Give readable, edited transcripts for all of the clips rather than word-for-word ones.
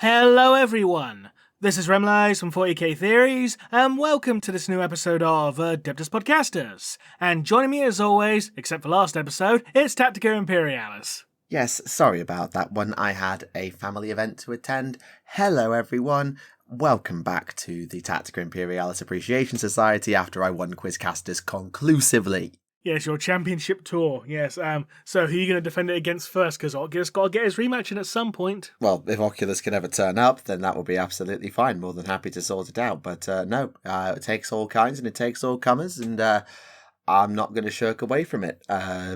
Hello everyone, this is Remleiz from 40k Theories, and welcome to this new episode of Adeptus Podcastus. And joining me as always, except for last episode, it's Tactica Imperialis. Yes, sorry about that one. I had a family event to attend. Hello everyone, welcome back to the Tactica Imperialis Appreciation Society after I won Quizcasters conclusively. Yes, your championship tour, yes. So who are you going to defend it against first? Because Oculus got to get his rematch in at some point. Well, if Oculus can ever turn up, then that will be absolutely fine. More than happy to sort it out. But no, it takes all kinds and it takes all comers. And I'm not going to shirk away from it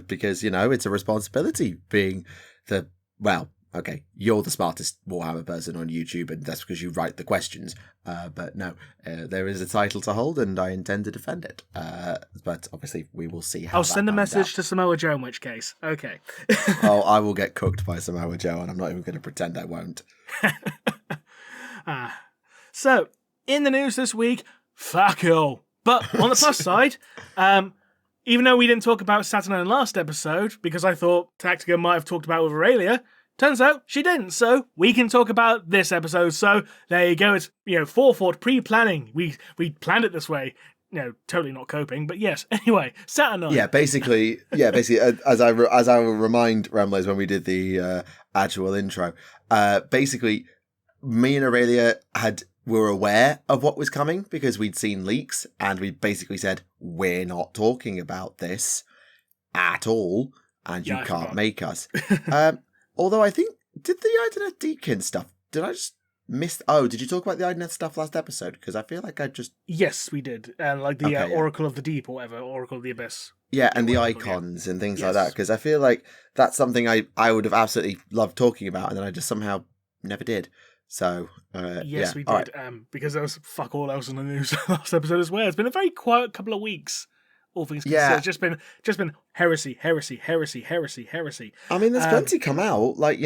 because, you know, it's a responsibility being the, well, okay, you're the smartest Warhammer person on YouTube and that's because you write the questions. But no, there is a title to hold and I intend to defend it. But obviously we will see how I'll send a message to Samoa Joe in which case. Okay. Oh, I will get cooked by Samoa Joe and I'm not even going to pretend I won't. So, in the news this week, fuck all. But on the plus side, even though we didn't talk about Saturnine last episode, because I thought Tactica might have talked about it with Aurelia, turns out she didn't, so we can talk about this episode. So there you go. It's, forethought, pre-planning. We planned it this way. Totally not coping, but yes. Anyway, Saturnine. Yeah, basically, as I will remind Remleiz when we did the actual intro, basically, me and Aurelia were aware of what was coming because we'd seen leaks, and we basically said, we're not talking about this at all, and you can't make us. Although I think, did the Idoneth Deacon stuff, did I just miss... Oh, did you talk about the Idoneth stuff last episode? Because I feel like I just... Yes, we did. And like the Oracle of the Deep or whatever, Oracle of the Abyss. Yeah, and the icons and things like that. Because I feel like that's something I would have absolutely loved talking about, and then I just somehow never did. So, yes, we did. Right. Because there was fuck all else in the news last episode as well. It's been a very quiet couple of weeks. All things considered. Yeah. It's just been heresy. I mean, there's plenty come out. Like,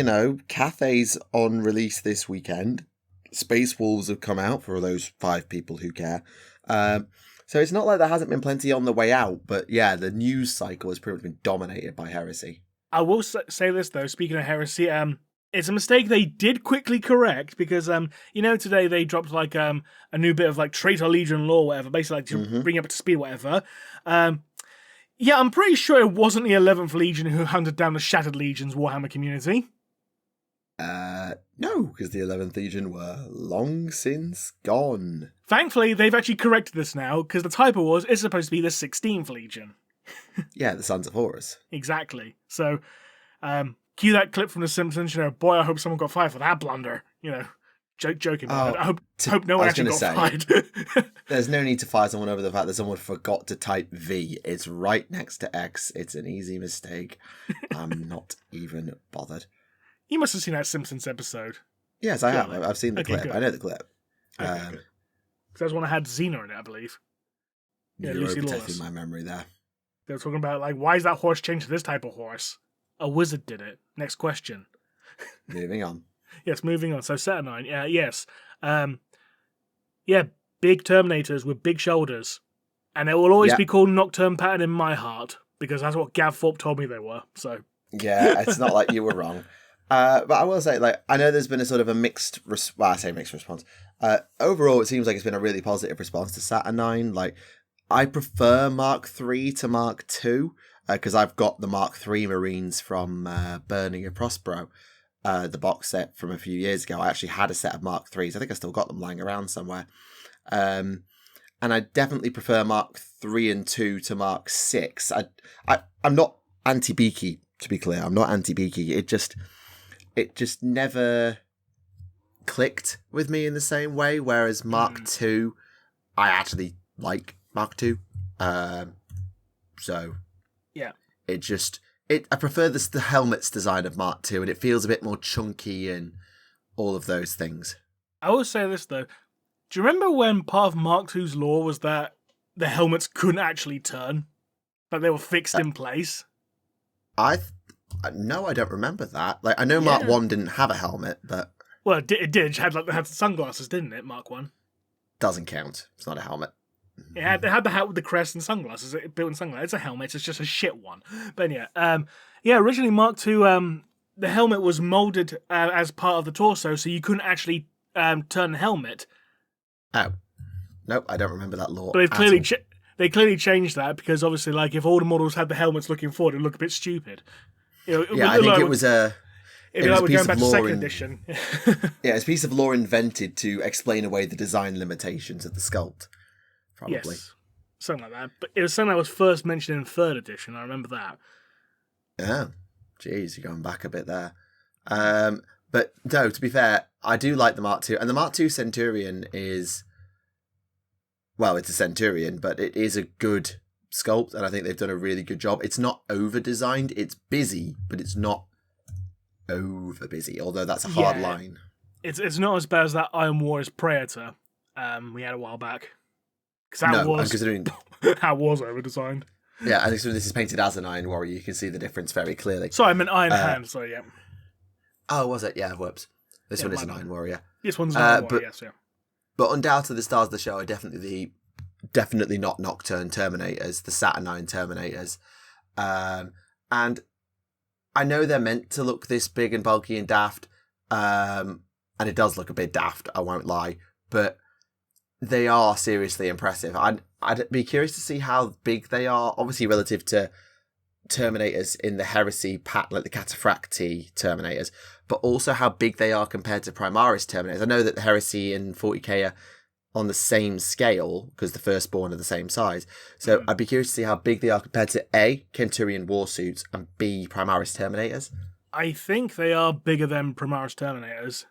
Cathay's on release this weekend. Space Wolves have come out for those 5 people who care. So it's not like there hasn't been plenty on the way out. But yeah, the news cycle has pretty much been dominated by heresy. I will say this, though. Speaking of heresy, it's a mistake they did quickly correct because, today they dropped like a new bit of like Traitor Legion lore, whatever, basically like to bring you up to speed, whatever. Yeah, I'm pretty sure it wasn't the 11th Legion who hunted down the Shattered Legion's Warhammer community. No, because the 11th Legion were long since gone. Thankfully, they've actually corrected this now because the typo was it's supposed to be the 16th Legion. Yeah, the Sons of Horus. Exactly. So, cue that clip from The Simpsons, boy, I hope someone got fired for that blunder, joking about it. I hope no one actually got fired. There's no need to fire someone over the fact that someone forgot to type V. It's right next to X. It's an easy mistake. I'm not even bothered. You must have seen that Simpsons episode. Yes, I have. I've seen the clip. Good. I know the clip. Because that was one that had Xena in it, I believe. Yeah, you're overtaking my memory there. They were talking about, like, why is that horse changed to this type of horse? A wizard did it. Next question. Moving on. Yes, moving on. So Saturnine, yes. Big Terminators with big shoulders. And they will always be called Nocturne Pattern in my heart, because that's what Gav Thorpe told me they were, so... Yeah, it's not like you were wrong. But I will say, like, I know there's been a sort of a mixed response. Overall, it seems like it's been a really positive response to Saturnine. Like, I prefer Mark III to Mark II, because I've got the Mark III Marines from Burning of Prospero, the box set from a few years ago. I actually had a set of Mark IIIs. I think I still got them lying around somewhere. And I definitely prefer Mark III and II to Mark VI. I'm not anti-Beaky, to be clear. I'm not anti-Beaky. It just never clicked with me in the same way, whereas Mark II, I actually like Mark II. So, yeah, I prefer the helmet's design of Mark II, and it feels a bit more chunky and all of those things. I will say this, though. Do you remember when part of Mark II's lore was that the helmets couldn't actually turn? But they were fixed in place? No, I don't remember that. Like, I know Mark I didn't have a helmet, but... Well, it did. It had sunglasses, didn't it, Mark I? Doesn't count. It's not a helmet. It had the hat with the crest and sunglasses. It built in sunglasses. It's a helmet. It's just a shit one. But yeah, originally Mark II the helmet was molded as part of the torso, so you couldn't actually turn the helmet. Oh. Nope, I don't remember that law. But they clearly changed that because obviously, like, if all the models had the helmets looking forward, it would look a bit stupid. I think it was a... It'd be like we're going back to second edition. Yeah, it's a piece of lore invented to explain away the design limitations of the sculpt. Probably. Yes, something like that. But it was something that was first mentioned in 3rd edition. I remember that. Oh, jeez, you're going back a bit there. But no, to be fair, I do like the Mark II. And the Mark II Centurion is... Well, it's a Centurion, but it is a good sculpt, and I think they've done a really good job. It's not over-designed. It's busy, but it's not over busy, although that's a hard line. It's not as bad as that Iron Warriors Praetor we had a while back. Considering that was over-designed. Yeah, and considering this is painted as an Iron Warrior, you can see the difference very clearly. Sorry, I meant Iron Hand, sorry, yeah. Oh, was it? Yeah, whoops. This one is an Iron Warrior. This one's an Iron Warrior, yes, yeah. But undoubtedly, the stars of the show are definitely not Nocturne Terminators, the Saturnine Terminators. And I know they're meant to look this big and bulky and daft, and it does look a bit daft, I won't lie, but they are seriously impressive. I'd be curious to see how big they are, obviously relative to Terminators in the Heresy pattern, like the Cataphracti Terminators, but also how big they are compared to Primaris Terminators. I know that the Heresy and 40k are on the same scale because the Firstborn are the same size. So I'd be curious to see how big they are compared to A, Centurion Warsuits, and B, Primaris Terminators. I think they are bigger than Primaris Terminators.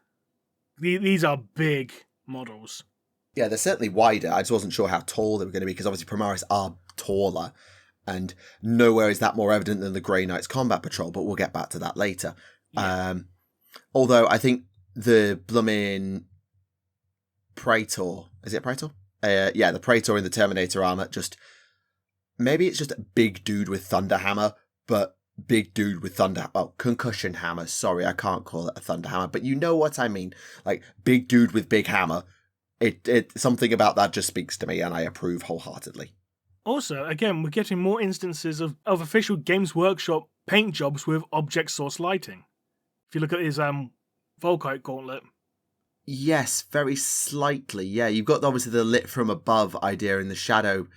These are big models. Yeah, they're certainly wider. I just wasn't sure how tall they were going to be because obviously Primaris are taller. And nowhere is that more evident than the Grey Knights Combat Patrol, but we'll get back to that later. Yeah. Although I think the blooming Praetor, is it Praetor? Yeah, the Praetor in the Terminator armor, maybe it's just a big dude with Thunder Hammer, but big dude with Concussion Hammer. Sorry, I can't call it a Thunder Hammer, but you know what I mean. Like, big dude with big hammer. It something about that just speaks to me, and I approve wholeheartedly. Also, again, we're getting more instances of official Games Workshop paint jobs with object source lighting. If you look at his Volkite gauntlet. Yes, very slightly. Yeah, you've got obviously the lit from above idea in the shadow.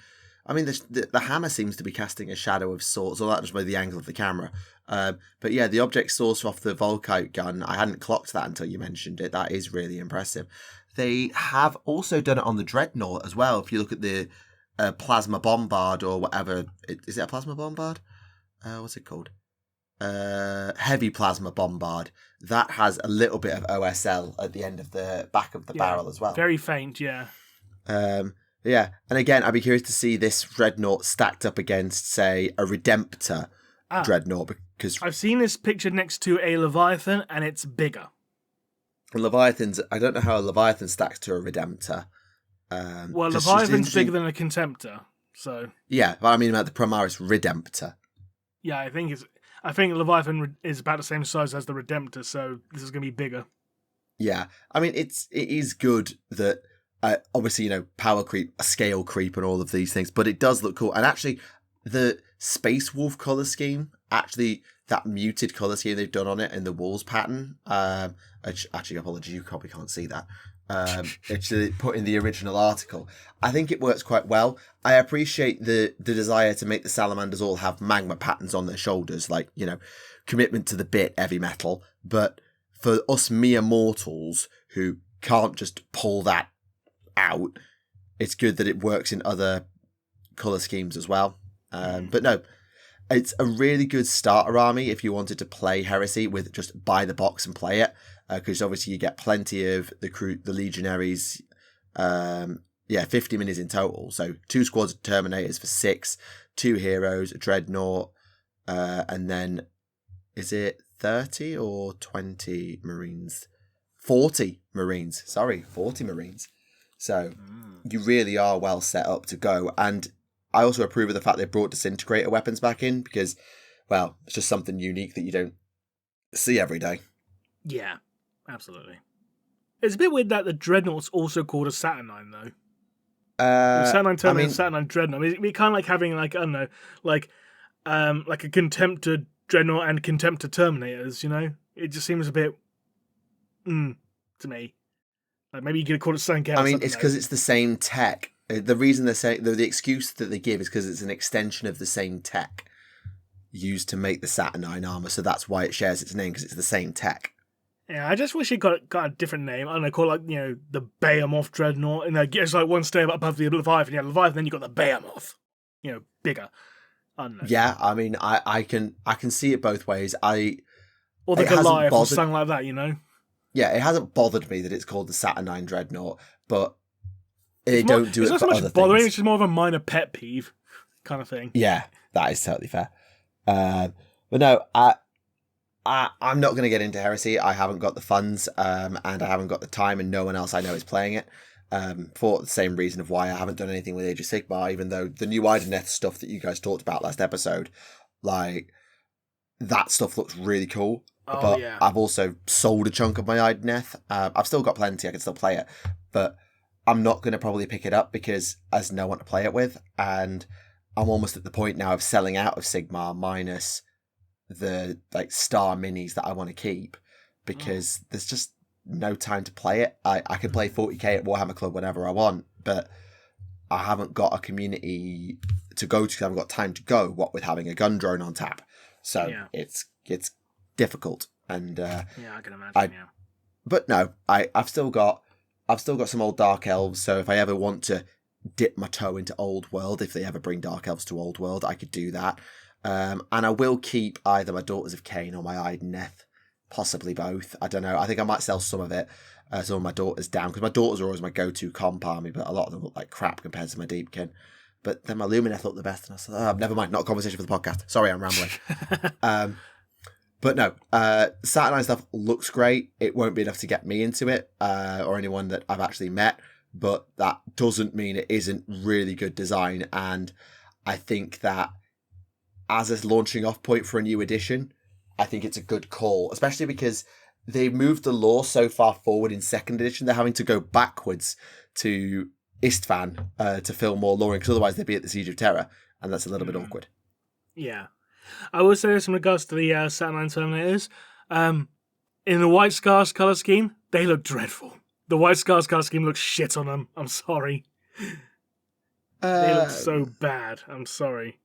I mean, the hammer seems to be casting a shadow of sorts, or that just by the angle of the camera. But yeah, the object source off the Volkite gun, I hadn't clocked that until you mentioned it. That is really impressive. They have also done it on the Dreadnought as well. If you look at the Plasma Bombard or whatever. Is it a Plasma Bombard? What's it called? Heavy Plasma Bombard. That has a little bit of OSL at the end of the back of the barrel as well. Very faint, yeah. Yeah, and again, I'd be curious to see this Dreadnought stacked up against, say, a Redemptor Dreadnought, because I've seen this pictured next to a Leviathan, and it's bigger. Leviathans, I don't know how a Leviathan stacks to a Redemptor. Well, Leviathan's bigger than a Contemptor, so... Yeah, but I mean about the Primaris Redemptor. Yeah, I think Leviathan is about the same size as the Redemptor, so this is going to be bigger. Yeah, I mean, it is good that, obviously, power creep, scale creep and all of these things, but it does look cool. And actually, the Space Wolf colour scheme, that muted colour scheme they've done on it in the Wolves pattern, actually, apologies, you probably can't see that. It's put in the original article. I think it works quite well. I appreciate the desire to make the salamanders all have magma patterns on their shoulders, like, commitment to the bit, heavy metal. But for us mere mortals who can't just pull that out, it's good that it works in other colour schemes as well. But no, it's a really good starter army if you wanted to play Heresy with just buy the box and play it. Because obviously you get plenty of the legionaries, 50 minis in total. So 2 squads of Terminators for 6, 2 heroes, a Dreadnought, and then is it 30 or 20 Marines? 40 Marines. Sorry, 40 Marines. So you really are well set up to go. And I also approve of the fact they brought disintegrator weapons back in because, well, it's just something unique that you don't see every day. Yeah. Absolutely. It's a bit weird that the Dreadnought's also called a Saturnine, though. Saturnine Terminator, Saturnine Dreadnought. It'd be kind of like having, like, I don't know, like a Contemptor Dreadnought and Contemptor Terminators, you know? It just seems a bit... to me. Like, maybe you could have called it something else. I mean, it's because it's the same tech. The reason they're saying... The excuse that they give is because it's an extension of the same tech used to make the Saturnine armor, so that's why it shares its name, because it's the same tech. Yeah, I just wish it got a different name. I don't know, call it, like, you know, the Behemoth Dreadnought, and it's like one step above the Leviathan. You have Leviathan, then you got the Behemoth. You know, bigger. I don't know. Yeah, I mean, I can see it both ways. Or the Goliath or something like that, you know? Yeah, it hasn't bothered me that it's called the Saturnine Dreadnought, but they don't do it for other things. It's not so much bothering, it's just more of a minor pet peeve kind of thing. Yeah, that is totally fair. But no, I'm not going to get into Heresy. I haven't got the funds, and I haven't got the time, and no one else I know is playing it. For the same reason of why I haven't done anything with Age of Sigmar, even though the new Idoneth stuff that you guys talked about last episode, like, that stuff looks really cool. Oh, but yeah. I've also sold a chunk of my Idoneth. I've still got plenty, I can still play it, but I'm not going to probably pick it up because there's no one to play it with, and I'm almost at the point now of selling out of Sigmar minus the like star minis that I want to keep, because there's just no time to play it. I can play 40k at Warhammer Club whenever I want, but I haven't got a community to go to because I haven't got time to go, what with having a gun drone on tap. So it's difficult, and I can imagine. But no, I've still got some old Dark Elves, so if I ever want to dip my toe into Old World, if they ever bring Dark Elves to Old World, I could do that. And I will keep either my Daughters of Cain or my Idoneth, possibly both. I don't know. I think I might sell some of it, some of my Daughters down, because my Daughters are always my go-to comp army, but a lot of them look like crap compared to my Deepkin. But then my Lumineth looked the best, and I said, never mind, not a conversation for the podcast. Sorry, I'm rambling. But no, Saturnine stuff looks great. It won't be enough to get me into it, or anyone that I've actually met, but that doesn't mean it isn't really good design, and I think that as a launching off point for a new edition, I think it's a good call, especially because they moved the lore so far forward in second edition, they're having to go backwards to Istvan to fill more lore in, because otherwise they'd be at the Siege of Terror, and that's a little bit awkward. Yeah. I will say this in regards to the Saturnine Terminators. In the White Scars colour scheme, they look dreadful. The White Scars colour scheme looks shit on them. I'm sorry. They look so bad. I'm sorry.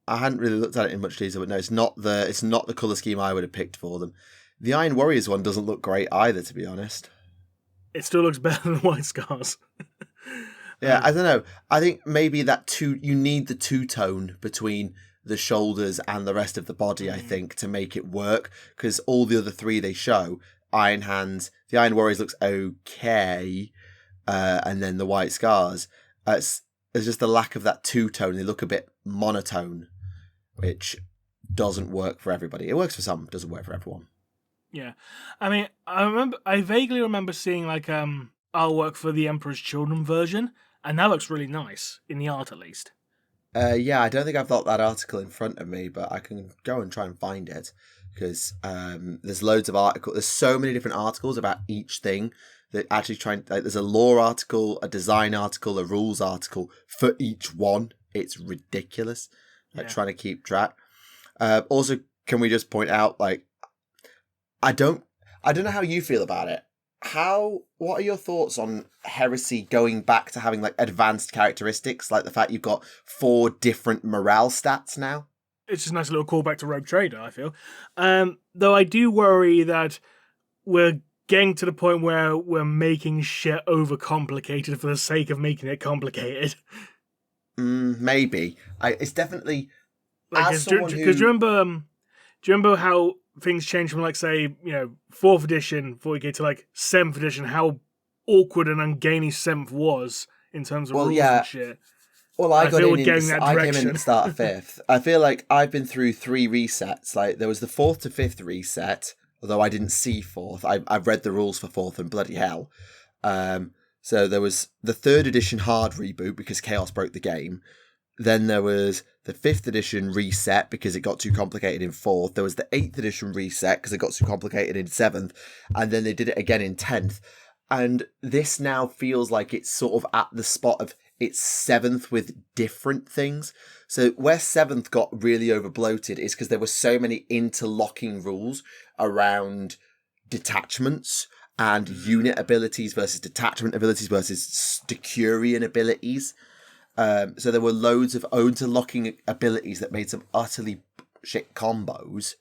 I hadn't really looked at it in much detail, but no, it's not the colour scheme I would have picked for them. The Iron Warriors one doesn't look great either, to be honest. It still looks better than White Scars. Yeah, I don't know. I think maybe you need the two-tone between the shoulders and the rest of the body, I think, to make it work, because all the other three they show, Iron Hands, the Iron Warriors looks okay, and then the White Scars, there's just the lack of that two-tone. They look a bit monotone, which doesn't work for everybody. It works for some, doesn't work for everyone. Yeah. I mean, I vaguely remember seeing like artwork for the Emperor's Children version, and that looks really nice, in the art at least. Yeah, I don't think I've got that article in front of me, but I can go and try and find it, because there's loads of articles. There's so many different articles about each thing that actually there's a lore article, a design article, a rules article for each one. It's ridiculous, trying to keep track. Also, can we just point out, like, I don't know how you feel about it. What are your thoughts on Heresy going back to having like advanced characteristics, like the fact you've got 4 different morale stats now? It's just a nice little callback to Rogue Trader, I feel. Though I do worry that we're getting to the point where we're making shit overcomplicated for the sake of making it complicated. Maybe. It's definitely... Because do you remember how things changed from, like, say, 4th edition, 40k, to, like, 7th edition, how awkward and ungainly 7th was in terms of rules and shit. Well, I came in at the start of 5th. I feel like I've been through 3 resets. Like, there was the 4th to 5th reset, although I didn't see 4th. I've read the rules for 4th, and bloody hell. So there was the 3rd edition hard reboot because Chaos broke the game. Then there was the 5th edition reset because it got too complicated in 4th. There was the 8th edition reset because it got too complicated in 7th. And then they did it again in 10th. And this now feels like it's sort of at the spot of, it's 7th with different things. So where 7th got really over bloated is because there were so many interlocking rules around detachments and unit abilities versus detachment abilities versus Decurion abilities. So there were loads of interlocking abilities that made some utterly shit combos.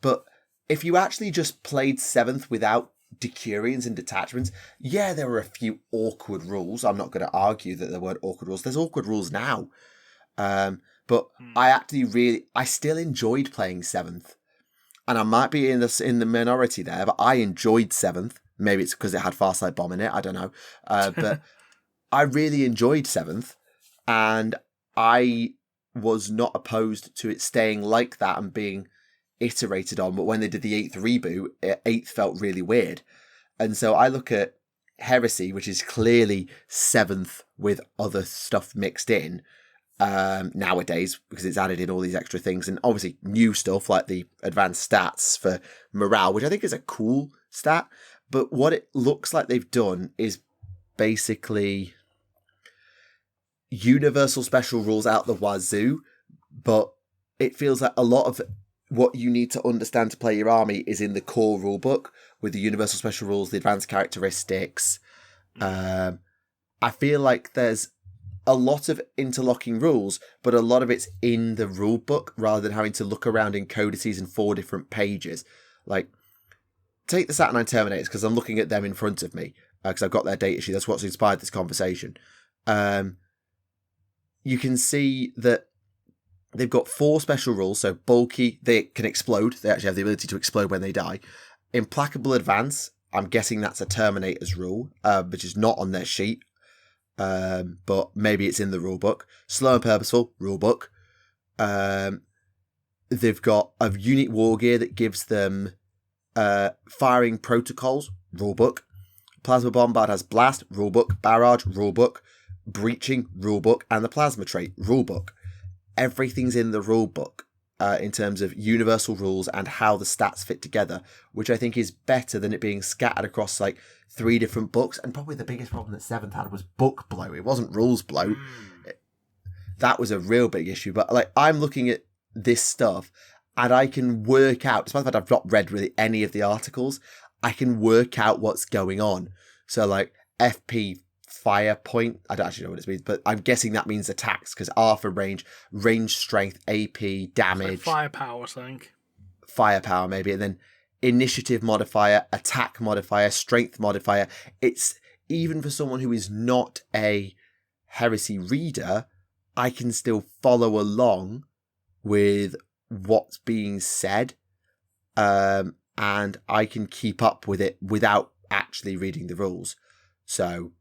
But if you actually just played 7th without Decurions and detachments, yeah, there were a few awkward rules. I'm not going to argue that there weren't awkward rules. There's awkward rules now. But I still enjoyed playing 7th. And I might be in the minority there, but I enjoyed 7th. Maybe it's because it had Farsight Bomb in it. I don't know. But I really enjoyed 7th. And I was not opposed to it staying like that and being iterated on. But when they did the 8th reboot, 8th felt really weird. And so I look at Heresy, which is clearly 7th with other stuff mixed in nowadays, because it's added in all these extra things. And obviously new stuff like the advanced stats for morale, which I think is a cool stat. But what it looks like they've done is basically universal special rules out the wazoo, but it feels like a lot of what you need to understand to play your army is in the core rulebook with the universal special rules, the advanced characteristics. I feel like there's a lot of interlocking rules, but a lot of it's in the rulebook rather than having to look around in codices and 4 different pages. Like, take the Saturnine Terminators, because I'm looking at them in front of me, because I've got their data sheet. That's what's inspired this conversation. You can see that they've got 4 special rules. So bulky, they can explode. They actually have the ability to explode when they die. Implacable Advance, I'm guessing that's a Terminator's rule, which is not on their sheet. But maybe it's in the rulebook. Slow and Purposeful, rulebook. They've got a unique war gear that gives them firing protocols, rulebook. Plasma Bombard has Blast, rulebook. Barrage, rulebook. Breaching, rulebook. And the Plasma trait, rulebook. Everything's in the rulebook in terms of universal rules and how the stats fit together, which I think is better than it being scattered across like 3 different books. And probably the biggest problem that 7th had was book blow. It wasn't rules blow. That was a real big issue. But like, I'm looking at this stuff and I can work out, despite the fact I've not read really any of the articles, I can work out what's going on. So like FP fire point, I don't actually know what it means, but I'm guessing that means attacks, because R for range strength, AP, damage. Like firepower, I think. Firepower, maybe. And then initiative modifier, attack modifier, strength modifier. It's, even for someone who is not a Heresy reader, I can still follow along with what's being said, and I can keep up with it without actually reading the rules. So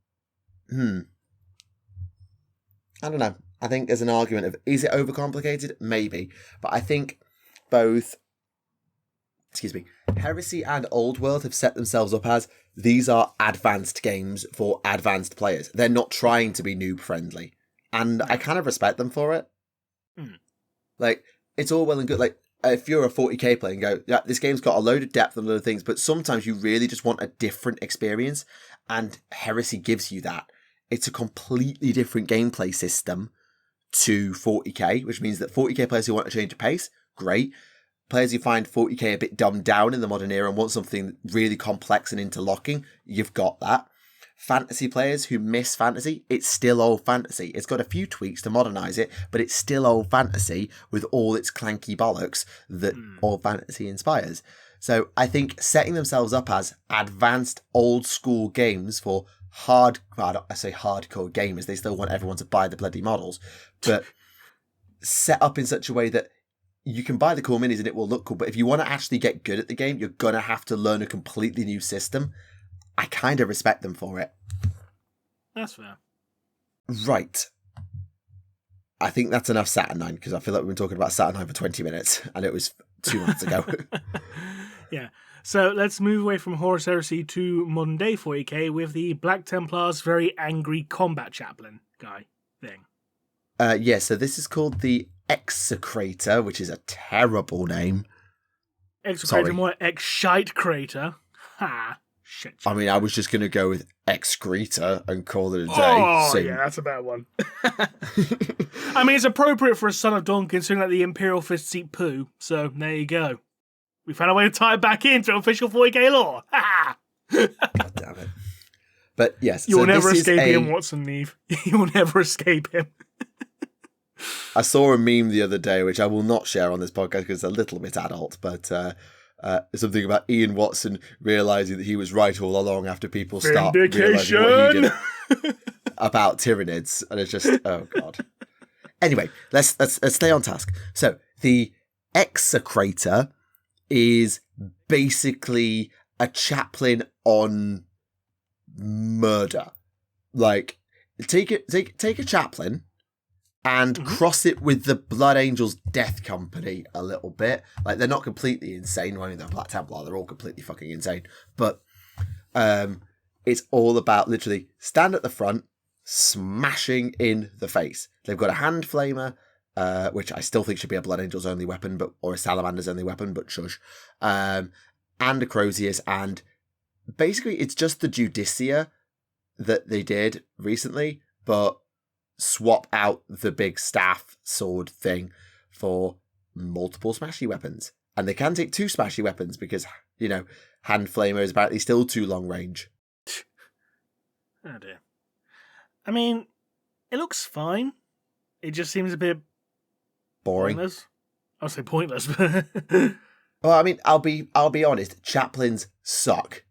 I don't know. I think there's an argument of, is it overcomplicated? Maybe. But I think both, Heresy and Old World have set themselves up as, these are advanced games for advanced players. They're not trying to be noob friendly. And I kind of respect them for it. Like, it's all well and good. Like, if you're a 40k player and go, yeah, this game's got a load of depth and a load of things, but sometimes you really just want a different experience. And Heresy gives you that. It's a completely different gameplay system to 40k, which means that 40k players who want to change the pace, great. Players who find 40k a bit dumbed down in the modern era and want something really complex and interlocking, you've got that. Fantasy players who miss fantasy, it's still old fantasy. It's got a few tweaks to modernise it, but it's still old fantasy with all its clanky bollocks that old fantasy inspires. So I think setting themselves up as advanced old school games for hardcore gamers, they still want everyone to buy the bloody models, but set up in such a way that you can buy the cool minis and it will look cool, but if you want to actually get good at the game, you're going to have to learn a completely new system. I kind of respect them for it. That's fair. Right. I think that's enough Saturnine, because I feel like we've been talking about Saturnine for 20 minutes and it was 2 months ago. Yeah. So let's move away from Horus Heresy to modern day 40k with the Black Templars very angry combat chaplain guy thing. Yeah, so this is called the Execrator, which is a terrible name. Execrator, more Ex-Shite Crater. Ha! Shit. I mean, I was just going to go with Excretor and call it a day. Oh, yeah, that's a bad one. I mean, it's appropriate for a Son of Dawn considering that the Imperial Fists eat poo, so there you go. We found a way to tie it back into official 40k lore. God damn it. But yes, you'll never escape him, Watson, Neve. You'll never escape him. I saw a meme the other day, which I will not share on this podcast because it's a little bit adult, but something about Ian Watson realising that he was right all along after people start realising what he did about Tyranids, and it's just, oh god. Anyway, let's stay on task. So, the Execrator is basically a chaplain on murder. Like, take a chaplain and cross it with the Blood Angels Death Company a little bit. Like, they're not completely insane. Well, I mean, they're Black Templar. They're all completely fucking insane. But it's all about literally stand at the front, smashing in the face. They've got a hand flamer, which I still think should be a Blood Angels only weapon, or a Salamander's only weapon, but shush. And a Crozius, and basically it's just the Judicia that they did recently, but swap out the big staff sword thing for multiple smashy weapons. And they can take 2 smashy weapons because, hand flamer is apparently still too long range. Oh dear. I mean, it looks fine. It just seems a bit boring. Pointless. I'll say pointless, but well, I mean, I'll be honest, chaplains suck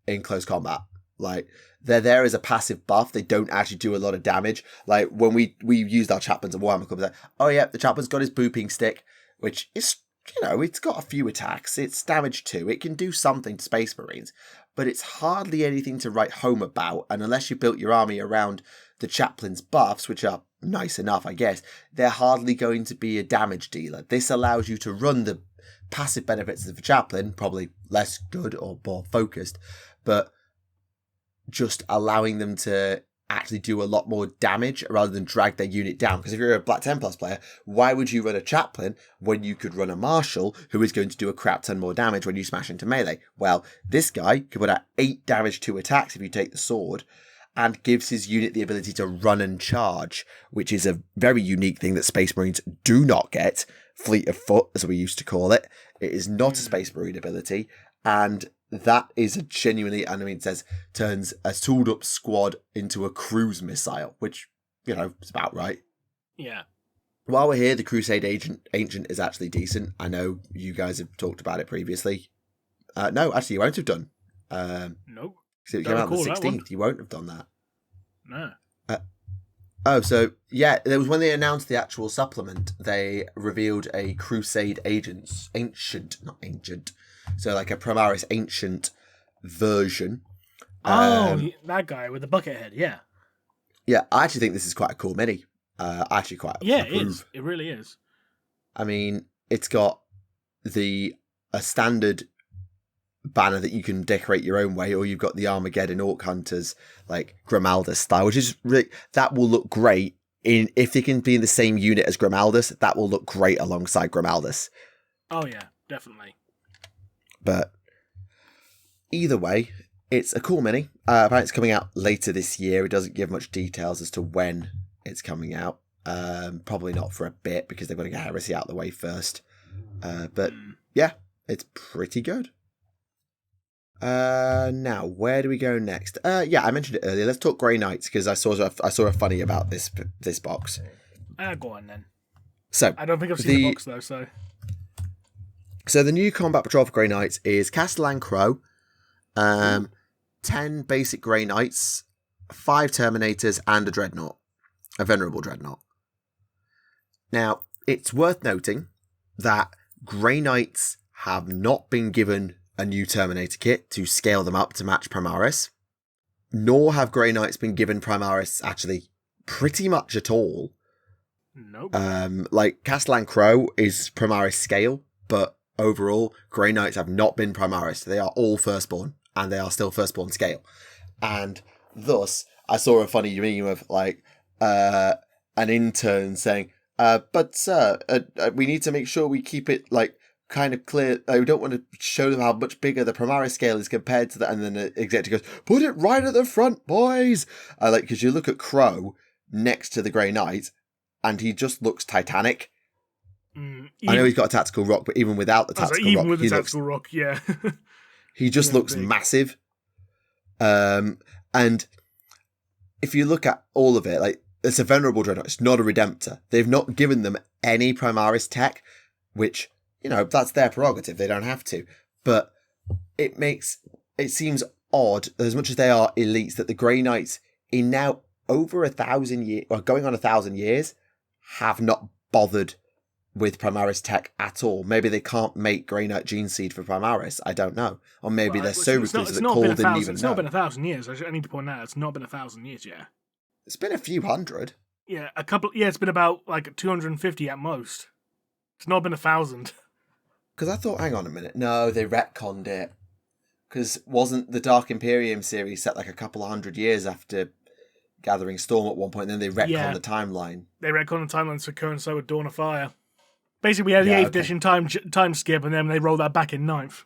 in close combat. Like, they're there as a passive buff. They don't actually do a lot of damage. Like, when we used our chaplains at Warhammer Club, like, oh yeah, the chaplain's got his booping stick, which is, it's got a few attacks. It's damage 2. It can do something to Space Marines, but it's hardly anything to write home about. And unless you built your army around the chaplain's buffs, which are nice enough, I guess, they're hardly going to be a damage dealer. This allows you to run the passive benefits of the chaplain, probably less good or more focused, but just allowing them to actually do a lot more damage rather than drag their unit down. Because if you're a Black Templars player, why would you run a chaplain when you could run a marshal who is going to do a crap ton more damage when you smash into melee? Well, this guy can put out 8 damage to attacks if you take the sword, and gives his unit the ability to run and charge, which is a very unique thing that Space Marines do not get. Fleet of foot, as we used to call it. It is not a Space Marine ability, and that is a genuinely, and I mean, it says, turns a tooled up squad into a cruise missile, which, is about right. Yeah. While we're here, the Crusade Ancient is actually decent. I know you guys have talked about it previously. No, actually, you won't have done. Nope. Because it came out on the 16th. You won't have done that. No. So, yeah, it was when they announced the actual supplement, they revealed a Crusade Ancient, not Ancient, so like a Primaris Ancient version. That guy with the bucket head, yeah. Yeah, I actually think this is quite a cool mini. I actually quite Yeah, approve. it is. It really is. I mean, it's got a standard banner that you can decorate your own way, or you've got the Armageddon Orc Hunters, like Grimaldus style, which is really, that will look great if it can be in the same unit as Grimaldus. That will look great alongside Grimaldus. Oh yeah, definitely. But either way, it's a cool mini. Apparently it's coming out later this year. It doesn't give much details as to when it's coming out. Probably not for a bit because they've got to get Heresy out of the way first. But yeah, it's pretty good. Now, where do we go next? Yeah, I mentioned it earlier. Let's talk Grey Knights because I saw a funny about this box. Go on then. So I don't think I've seen the box though. So the new combat patrol for Grey Knights is Castellan Crow, 10 basic Grey Knights, 5 Terminators, and a Venerable Dreadnought. Now, it's worth noting that Grey Knights have not been given a new Terminator kit to scale them up to match Primaris, nor have Grey Knights been given Primaris actually pretty much at all. Nope. Like Castellan Crow is Primaris scale, but overall, Grey Knights have not been Primaris. They are all Firstborn, and they are still Firstborn scale. And thus, I saw a funny meme of like an intern saying, but sir, we need to make sure we keep it like kind of clear. We don't want to show them how much bigger the Primaris scale is compared to that. And then the executive goes, "Put it right at the front, boys." Because you look at Crow next to the Grey Knight, and he just looks titanic. I know he's got a tactical rock, but even without the tactical rock, even with the tactical rock, yeah, he just looks big. Massive. And if you look at all of it, like, it's a venerable dreadnought. It's not a Redemptor. They've not given them any Primaris tech, which, that's their prerogative. They don't have to. But it seems odd, as much as they are elites, that the Grey Knights, in now over 1,000 years, or going on 1,000 years, have not bothered with Primaris tech at all. Maybe they can't make Grey Knight Gene Seed for Primaris. I don't know. Or maybe they're so reclusive that Cole didn't even know. It's not been 1,000 years. I need to point out, it's not been 1,000 years yet. It's been a few hundred. Yeah, it's been about 250 at most. It's not been 1,000. Because I thought, hang on a minute. No, they retconned it. Because wasn't the Dark Imperium series set a couple of hundred years after Gathering Storm at one point, and then they retconned the timeline? They retconned the timeline to coincide with Dawn of Fire. Basically, we had the 8th edition time skip, and then they rolled that back in 9th.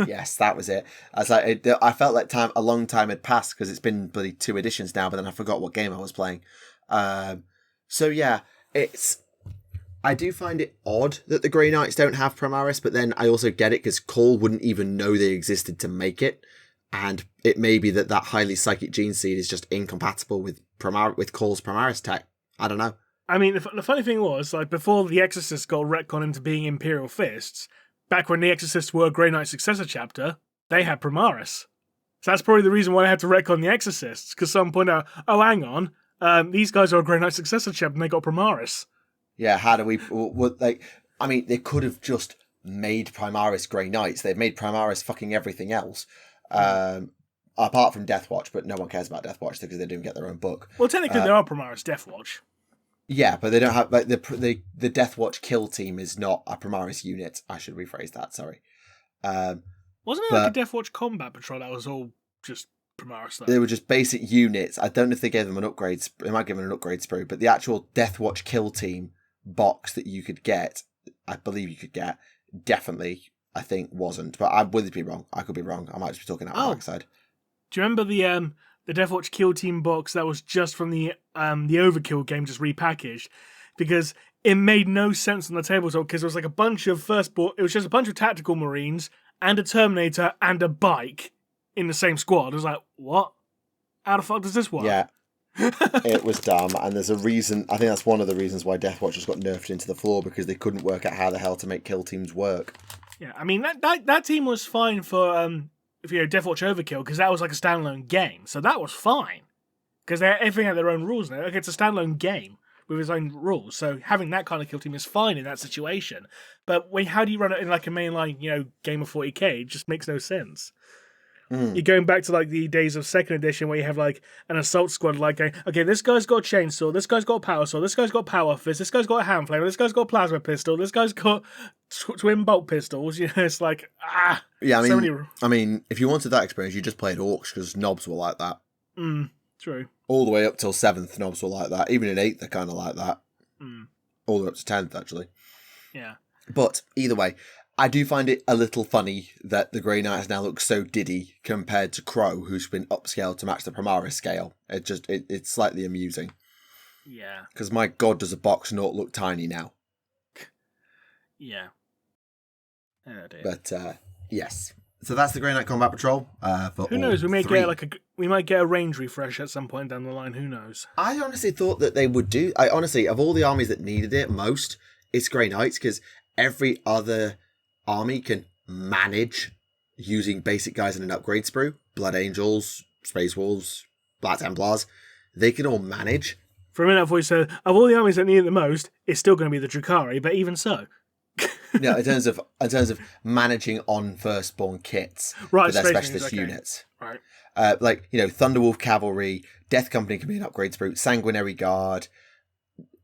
Yes, that was it. I felt like a long time had passed because it's been bloody 2 editions now, but then I forgot what game I was playing. So yeah, I do find it odd that the Grey Knights don't have Primaris, but then I also get it because Cole wouldn't even know they existed to make it, and it may be that highly psychic gene seed is just incompatible with Cole's Primaris tech. I don't know. I mean, the funny thing was, before the Exorcists got retconned into being Imperial Fists, back when the Exorcists were Grey Knight Successor Chapter, they had Primaris. So that's probably the reason why I had to retcon the Exorcists, because someone pointed out, oh, hang on, these guys are a Grey Knight Successor Chapter and they got Primaris. Yeah, how do we... they could have just made Primaris Grey Knights. They've made Primaris fucking everything else. Apart from Deathwatch, but no one cares about Deathwatch because they didn't get their own book. Well, technically there are Primaris Deathwatch. Yeah, but they don't have the Deathwatch kill team is not a Primaris unit. I should rephrase that. Sorry. Wasn't it a Deathwatch combat patrol that was all just Primaris? They were just basic units. I don't know if they gave them an upgrade. They might give them an upgrade sprue, but the actual Deathwatch kill team box that you could get, I believe you could get, definitely, I think wasn't. But I would be wrong. I could be wrong. I might just be talking out the backside. Do you remember the Deathwatch kill team box that was just from the Overkill game, just repackaged? Because it made no sense on the tabletop, because it was a bunch of it was just a bunch of tactical Marines and a Terminator and a bike in the same squad. I was like, what? How the fuck does this work? Yeah. It was dumb, and there's a reason. I think that's one of the reasons why Deathwatch got nerfed into the floor, because they couldn't work out how the hell to make kill teams work. Yeah, I mean that team was fine for Deathwatch Overkill, because that was a standalone game, so that was fine, because everything had their own rules now. It's a standalone game with its own rules, so having that kind of kill team is fine in that situation. But how do you run it in a mainline game of 40k? It just makes no sense. You're going back to the days of 2nd edition, where you have an assault squad okay, this guy's got a chainsaw, this guy's got a power sword, this guy's got a power fist, this guy's got a hand flamer, this guy's got a plasma pistol, this guy's got twin bolt pistols. It's yeah. I mean, if you wanted that experience, you just played orcs, because knobs were like that. True. All the way up till 7th, knobs were like that. Even in 8th, they're kind of like that. All the way up to 10th, actually. Yeah. But either way, I do find it a little funny that the Grey Knights now look so diddy compared to Crow, who's been upscaled to match the Primaris scale. It's slightly amusing. Yeah. Because my god, does a box Naught look tiny now. Yeah. Oh dear. But yes. So that's the Grey Knight Combat Patrol. Who knows? We might get a range refresh at some point down the line. Who knows? I honestly thought that they would do. I honestly, of all the armies that needed it most, it's Grey Knights, because every other army can manage using basic guys in an upgrade sprue. Blood Angels, Space Wolves, Black Templars. They can all manage. For a minute, I thought you said, of all the armies that need it the most, it's still going to be the Drukhari, but even so. No, in terms of managing on firstborn kits for their specialist units. Right. Thunderwolf Cavalry, Death Company can be an upgrade sprue, Sanguinary Guard,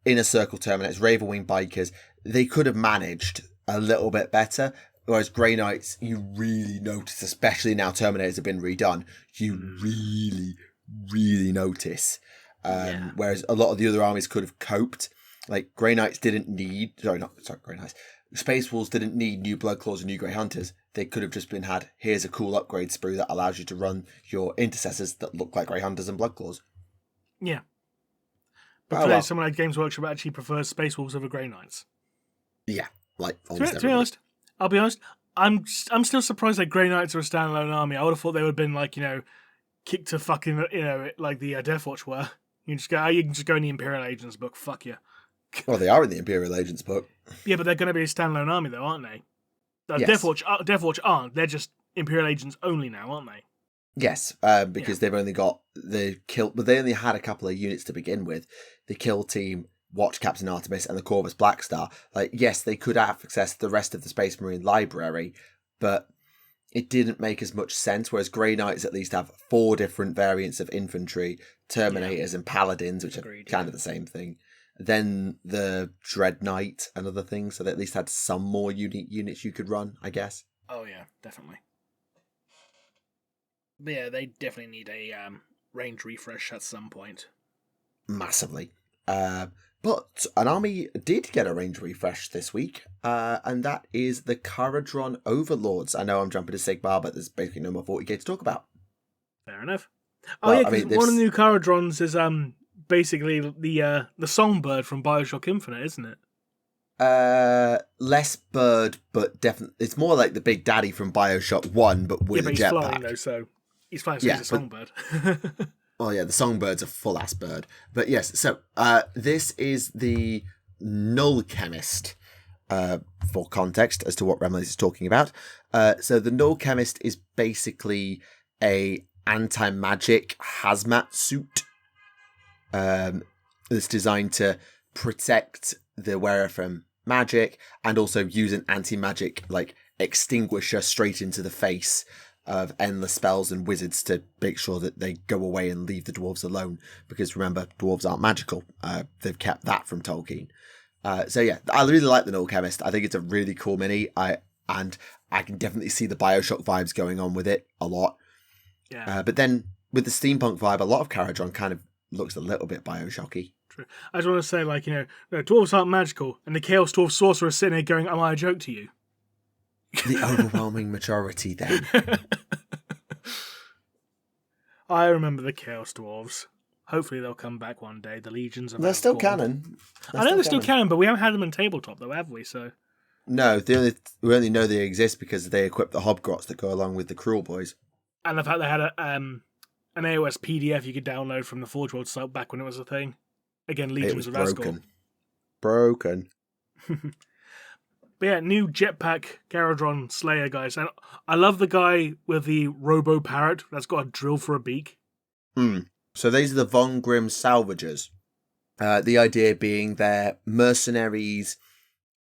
Inner Circle Terminators, Ravenwing Bikers. They could have managed a little bit better, whereas Grey Knights, you really notice, especially now Terminators have been redone, you really, really notice. Whereas a lot of the other armies could have coped. Grey Knights didn't need... Grey Knights. Space Wolves didn't need new Blood Claws and new Grey Hunters. They could have just been here's a cool upgrade sprue that allows you to run your Intercessors that look like Grey Hunters and Blood Claws. Yeah. But clearly someone like Games Workshop actually prefers Space Wolves over Grey Knights. Yeah, like almost to be honest, I'll be honest, I'm still surprised that Grey Knights are a standalone army. I would have thought they would have been like, kicked to fucking, like the Death Watch were. You can just go in the Imperial Agents book, fuck you. Well, they are in the Imperial Agents book. Yeah, but they're going to be a standalone army though, aren't they? Yes. Death Watch aren't. They're just Imperial Agents only now, aren't they? Yes, because they've only got the kill, but they only had a couple of units to begin with. The Kill Team, Watch Captain Artemis, and the Corvus Blackstar. Like, yes, they could have accessed the rest of the Space Marine library, but it didn't make as much sense. Whereas Grey Knights at least have 4 different variants of infantry, Terminators and Paladins, which are kind of the same thing. Then the Dread Knight and other things, so they at least had some more unique units you could run, I guess. Oh yeah, definitely. But yeah, they definitely need a range refresh at some point. Massively. But an army did get a range refresh this week, and that is the Karadron Overlords. I know I'm jumping to Sigmar, but there's basically no more 40k to talk about. Fair enough. One of the new Karadrons is basically the songbird from Bioshock Infinite, isn't it? Less bird, but definitely it's more like the Big Daddy from Bioshock 1, but with a jetpack. He's flying though, so he's flying. So he's a songbird. Well, yeah, the Songbird's a full-ass bird. But yes, so this is the Null Chemist, for context as to what Remleiz is talking about. So the Null Chemist is basically a anti-magic hazmat suit that's designed to protect the wearer from magic and also use an anti-magic like extinguisher straight into the face of endless spells and wizards to make sure that they go away and leave the dwarves alone, because remember, dwarves aren't magical. They've kept that from Tolkien. So yeah, I really like the Null Chemist. I think it's a really cool mini. I can definitely see the Bioshock vibes going on with it a lot. Yeah. But then with the steampunk vibe, a lot of Karadron kind of looks a little bit Bioshocky. True. I just want to say, like, no, dwarves aren't magical, and the Chaos Dwarf Sorcerer is sitting there going, "Am I a joke to you?" The overwhelming majority, then. I remember the Chaos Dwarves. Hopefully they'll come back one day. The Legions of They're still canon. I know they're still canon, but we haven't had them in tabletop, though, have we? So no, we only know they exist because they equip the Hobgrots that go along with the Cruel Boys. And the fact they had an AOS PDF you could download from the Forge World site back when it was a thing. Again, Legions of Asgore. Broken. But yeah, new Jetpack Karadron Slayer, guys. And I love the guy with the Robo Parrot that's got a drill for a beak. So these are the Von Grimm Salvagers. The idea being they're mercenaries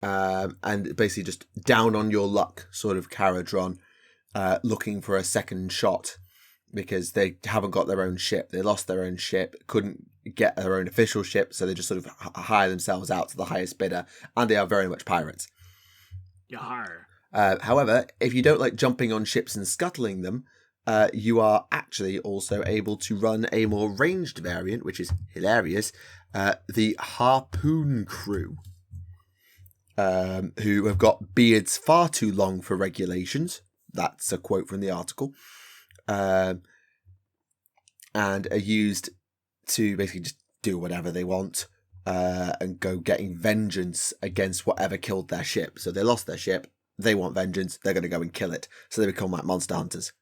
and basically just down on your luck sort of Karadron, looking for a second shot because they haven't got their own ship. They lost their own ship, couldn't get their own official ship, so they just sort of hire themselves out to the highest bidder, and they are very much pirates. Yar. However, if you don't like jumping on ships and scuttling them, you are actually also able to run a more ranged variant, which is hilarious, the Harpoon Crew, who have got beards far too long for regulations. That's a quote from the article. And are used to basically just do whatever they want and go getting vengeance against whatever killed their ship. So they lost their ship, they want vengeance, they're going to go and kill it. So they become like monster hunters.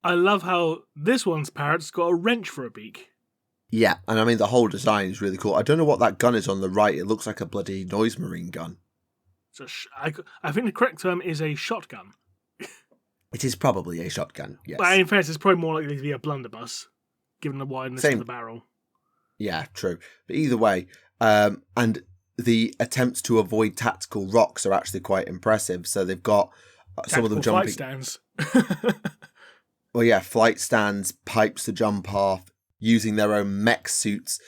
I love how this one's parrot's got a wrench for a beak. Yeah, and I mean the whole design is really cool. I don't know what that gun is on the right. It looks like a bloody noise marine gun. I think the correct term is a shotgun. It is probably a shotgun, yes. But in fact, it's probably more likely to be a blunderbuss, given the wideness of the barrel. Yeah, true. But either way, and the attempts to avoid tactical rocks are actually quite impressive. So they've got some of them jumping. Flight stands. Well, yeah, flight stands, pipes to jump off, using their own mech suits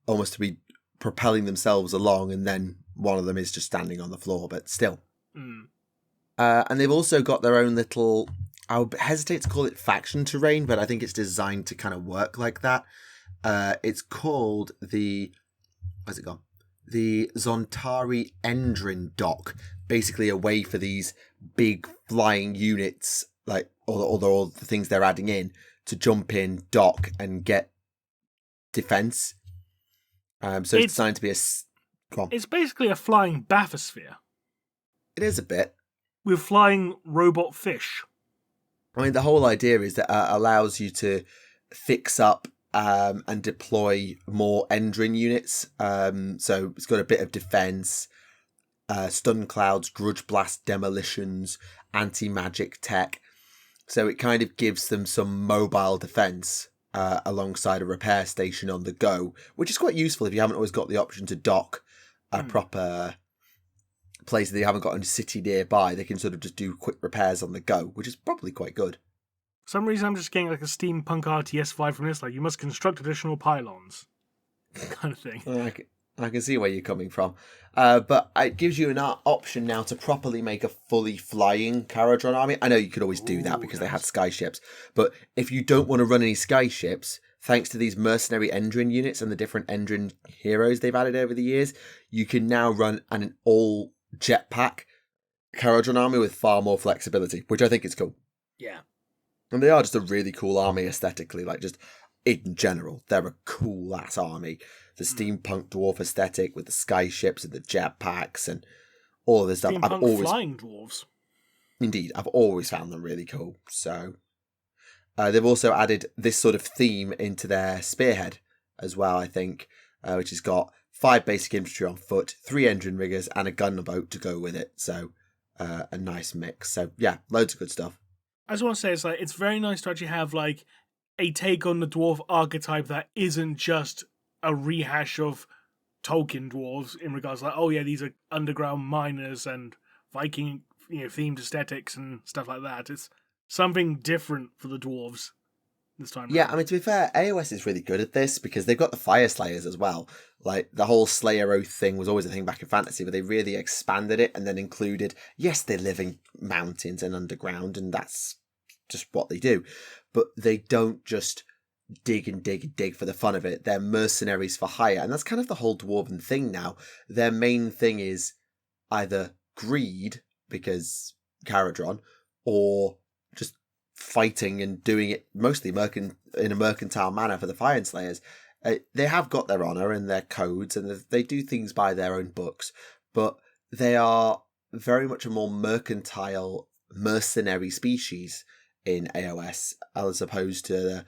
almost to be propelling themselves along, and then one of them is just standing on the floor, but still. And they've also got their own little, I would hesitate to call it faction terrain, but I think it's designed to kind of work like that. It's called the, where's it gone? the Zontari Endrin dock, basically a way for these big flying units, like all the things they're adding in, to jump in, dock, and get defense. So it's designed to be It's basically a flying bathysphere. It is a bit. With flying robot fish. I mean, the whole idea is that allows you to fix up and deploy more Endrin units. So it's got a bit of defense, stun clouds, grudge blast demolitions, anti-magic tech. So it kind of gives them some mobile defense alongside a repair station on the go, which is quite useful if you haven't always got the option to dock a proper place that you haven't got a city nearby. They can sort of just do quick repairs on the go, which is probably quite good. For some reason, I'm just getting like a steampunk RTS vibe from this. Like, you must construct additional pylons, kind of thing. I can see where you're coming from. But it gives you an option now to properly make a fully flying karadron army. I know you could always do that because they had skyships. But if you don't want to run any skyships, thanks to these mercenary Endrin units and the different Endrin heroes they've added over the years, you can now run an all jetpack karadron army with far more flexibility, which I think is cool. Yeah. And they are just a really cool army aesthetically, like just in general. They're a cool ass army. The steampunk dwarf aesthetic with the skyships and the jetpacks and all of this stuff. Steampunk flying dwarves. Indeed, I've always found them really cool. So they've also added this sort of theme into their spearhead as well, I think, which has got 5 basic infantry on foot, 3 engine riggers, and a gunboat to go with it. So a nice mix. So yeah, loads of good stuff. I just want to say it's very nice to actually have like a take on the dwarf archetype that isn't just a rehash of Tolkien dwarves in regards to like, oh yeah, these are underground miners and Viking themed aesthetics and stuff like that. It's something different for the dwarves this time. Yeah, I mean, to be fair, AOS is really good at this because they've got the Fire Slayers as well. Like, the whole Slayer Oath thing was always a thing back in fantasy, but they really expanded it and then included, yes, they live in mountains and underground, and that's just what they do. But they don't just dig and dig and dig for the fun of it. They're mercenaries for hire, and that's kind of the whole dwarven thing now. Their main thing is either greed, because Caradron, or just fighting and doing it mostly in a mercantile manner for the Fire Slayers. They have got their honour and their codes, and they do things by their own books, but they are very much a more mercantile, mercenary species in AOS, as opposed to the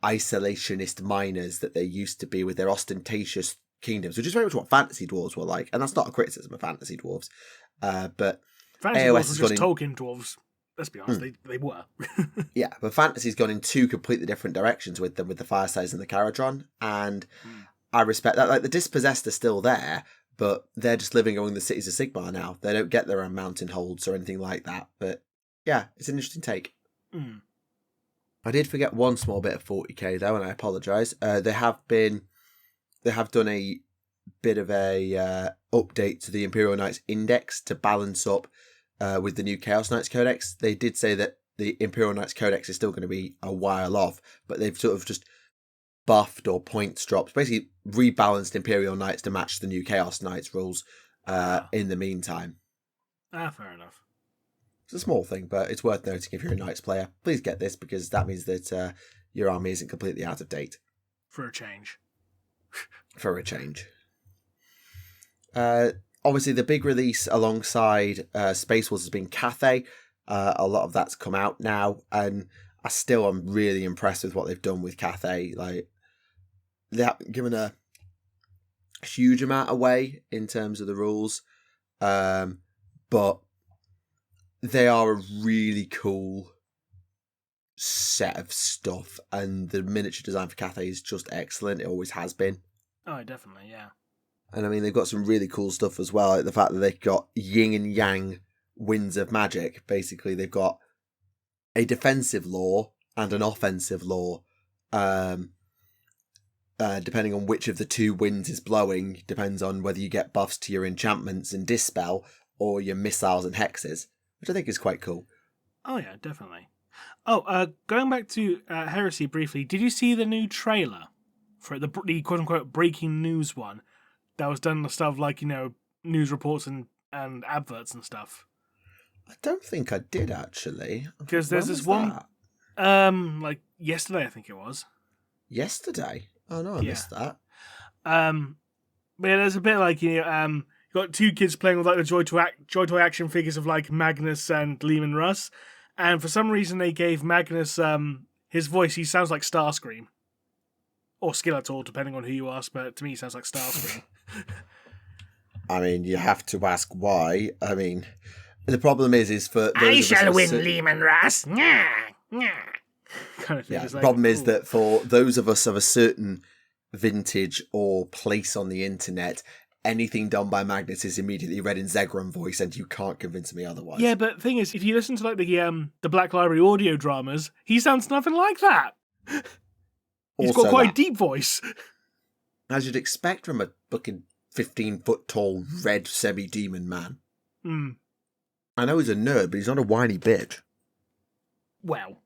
isolationist miners that they used to be with their ostentatious kingdoms, which is very much what fantasy dwarves were like, and that's not a criticism of fantasy dwarves, but fantasy AOS dwarves were just Tolkien dwarves. Let's be honest, they were. Yeah, but fantasy's gone in 2 completely different directions with them, with the Firesides and the Caradron, and I respect that. Like, the Dispossessed are still there, but they're just living among the cities of Sigmar now. They don't get their own mountain holds or anything like that, but yeah, it's an interesting take. I did forget one small bit of 40k though, and I apologise. They have done a bit of a update to the Imperial Knights Index to balance up with the new Chaos Knights Codex. They did say that the Imperial Knights Codex is still going to be a while off, but they've sort of just buffed or points dropped, basically rebalanced Imperial Knights to match the new Chaos Knights rules in the meantime. Fair enough. It's a small thing, but it's worth noting if you're a Knights player. Please get this, because that means that your army isn't completely out of date. For a change. For a change. Obviously, the big release alongside Space Wars has been Cathay. A lot of that's come out now, and I still am really impressed with what they've done with Cathay. Like, they haven't given a huge amount away in terms of the rules, but they are a really cool set of stuff, and the miniature design for Cathay is just excellent. It always has been. Oh, definitely, yeah. And I mean, they've got some really cool stuff as well, like the fact that they've got yin and yang winds of magic. Basically, they've got a defensive law and an offensive law, depending on which of the 2 winds is blowing, depends on whether you get buffs to your enchantments and dispel, or your missiles and hexes, which I think is quite cool. Oh yeah, definitely. Oh, going back to Heresy briefly, did you see the new trailer for the quote-unquote breaking news one? that was done on the stuff like, news reports and adverts and stuff. I don't think I did, actually. Because there's When this was one, that? like yesterday, I think it was. Yesterday? Oh, no, I missed that. But yeah, there's a bit like, you got two kids playing with like the Joy Toy action figures of like Magnus and Lehman Russ. And for some reason they gave Magnus his voice. He sounds like Starscream. Or Skeletor, depending on who you ask, but to me he sounds like Starscream. I mean, you have to ask why. I mean, the problem is for those I of us shall win, that- Lehman Russ. Nyah, nyah. Kind of thing. Yeah, It's the like, problem is ooh. that for those of us of a certain vintage or place on the internet, anything done by Magnus is immediately read in Zegron voice, and you can't convince me otherwise. Yeah, but the thing is, if you listen to like the Black Library audio dramas, he sounds nothing like that. He's Also got quite a that, deep voice. as you'd expect from a fucking 15-foot tall red semi-demon man. Mm. I know he's a nerd, but he's not a whiny bitch. Well.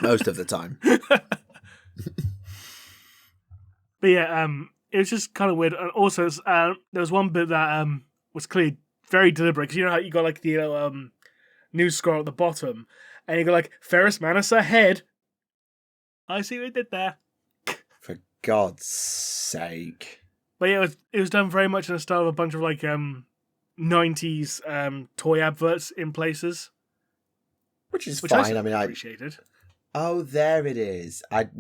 Most of the time. But yeah, it was just kind of weird. And also, there was one bit that was clearly very deliberate, because you know how you got like the news scroll at the bottom, and you got like Ferrus Manus ahead. I see what they did there. For God's sake. But yeah, it was done very much in the style of a bunch of like 90s toy adverts in places, Which is which fine. I mean, appreciated. Oh, there it is. I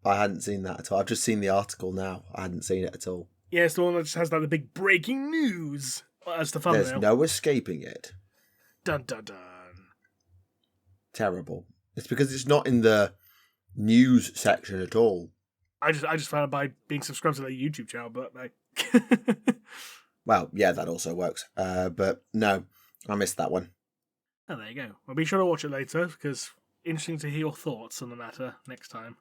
hadn't seen that at all. I've just seen the article now. I hadn't seen it at all. Yeah, it's the one that just has like the big breaking news as the thumbnail. There's no escaping it. Dun dun dun. Terrible. It's because it's not in the news section at all. I just found it by being subscribed to their YouTube channel, but like, Well, yeah, that also works. But no, I missed that one. oh, there you go. Well, be sure to watch it later, because interesting to hear your thoughts on the matter next time.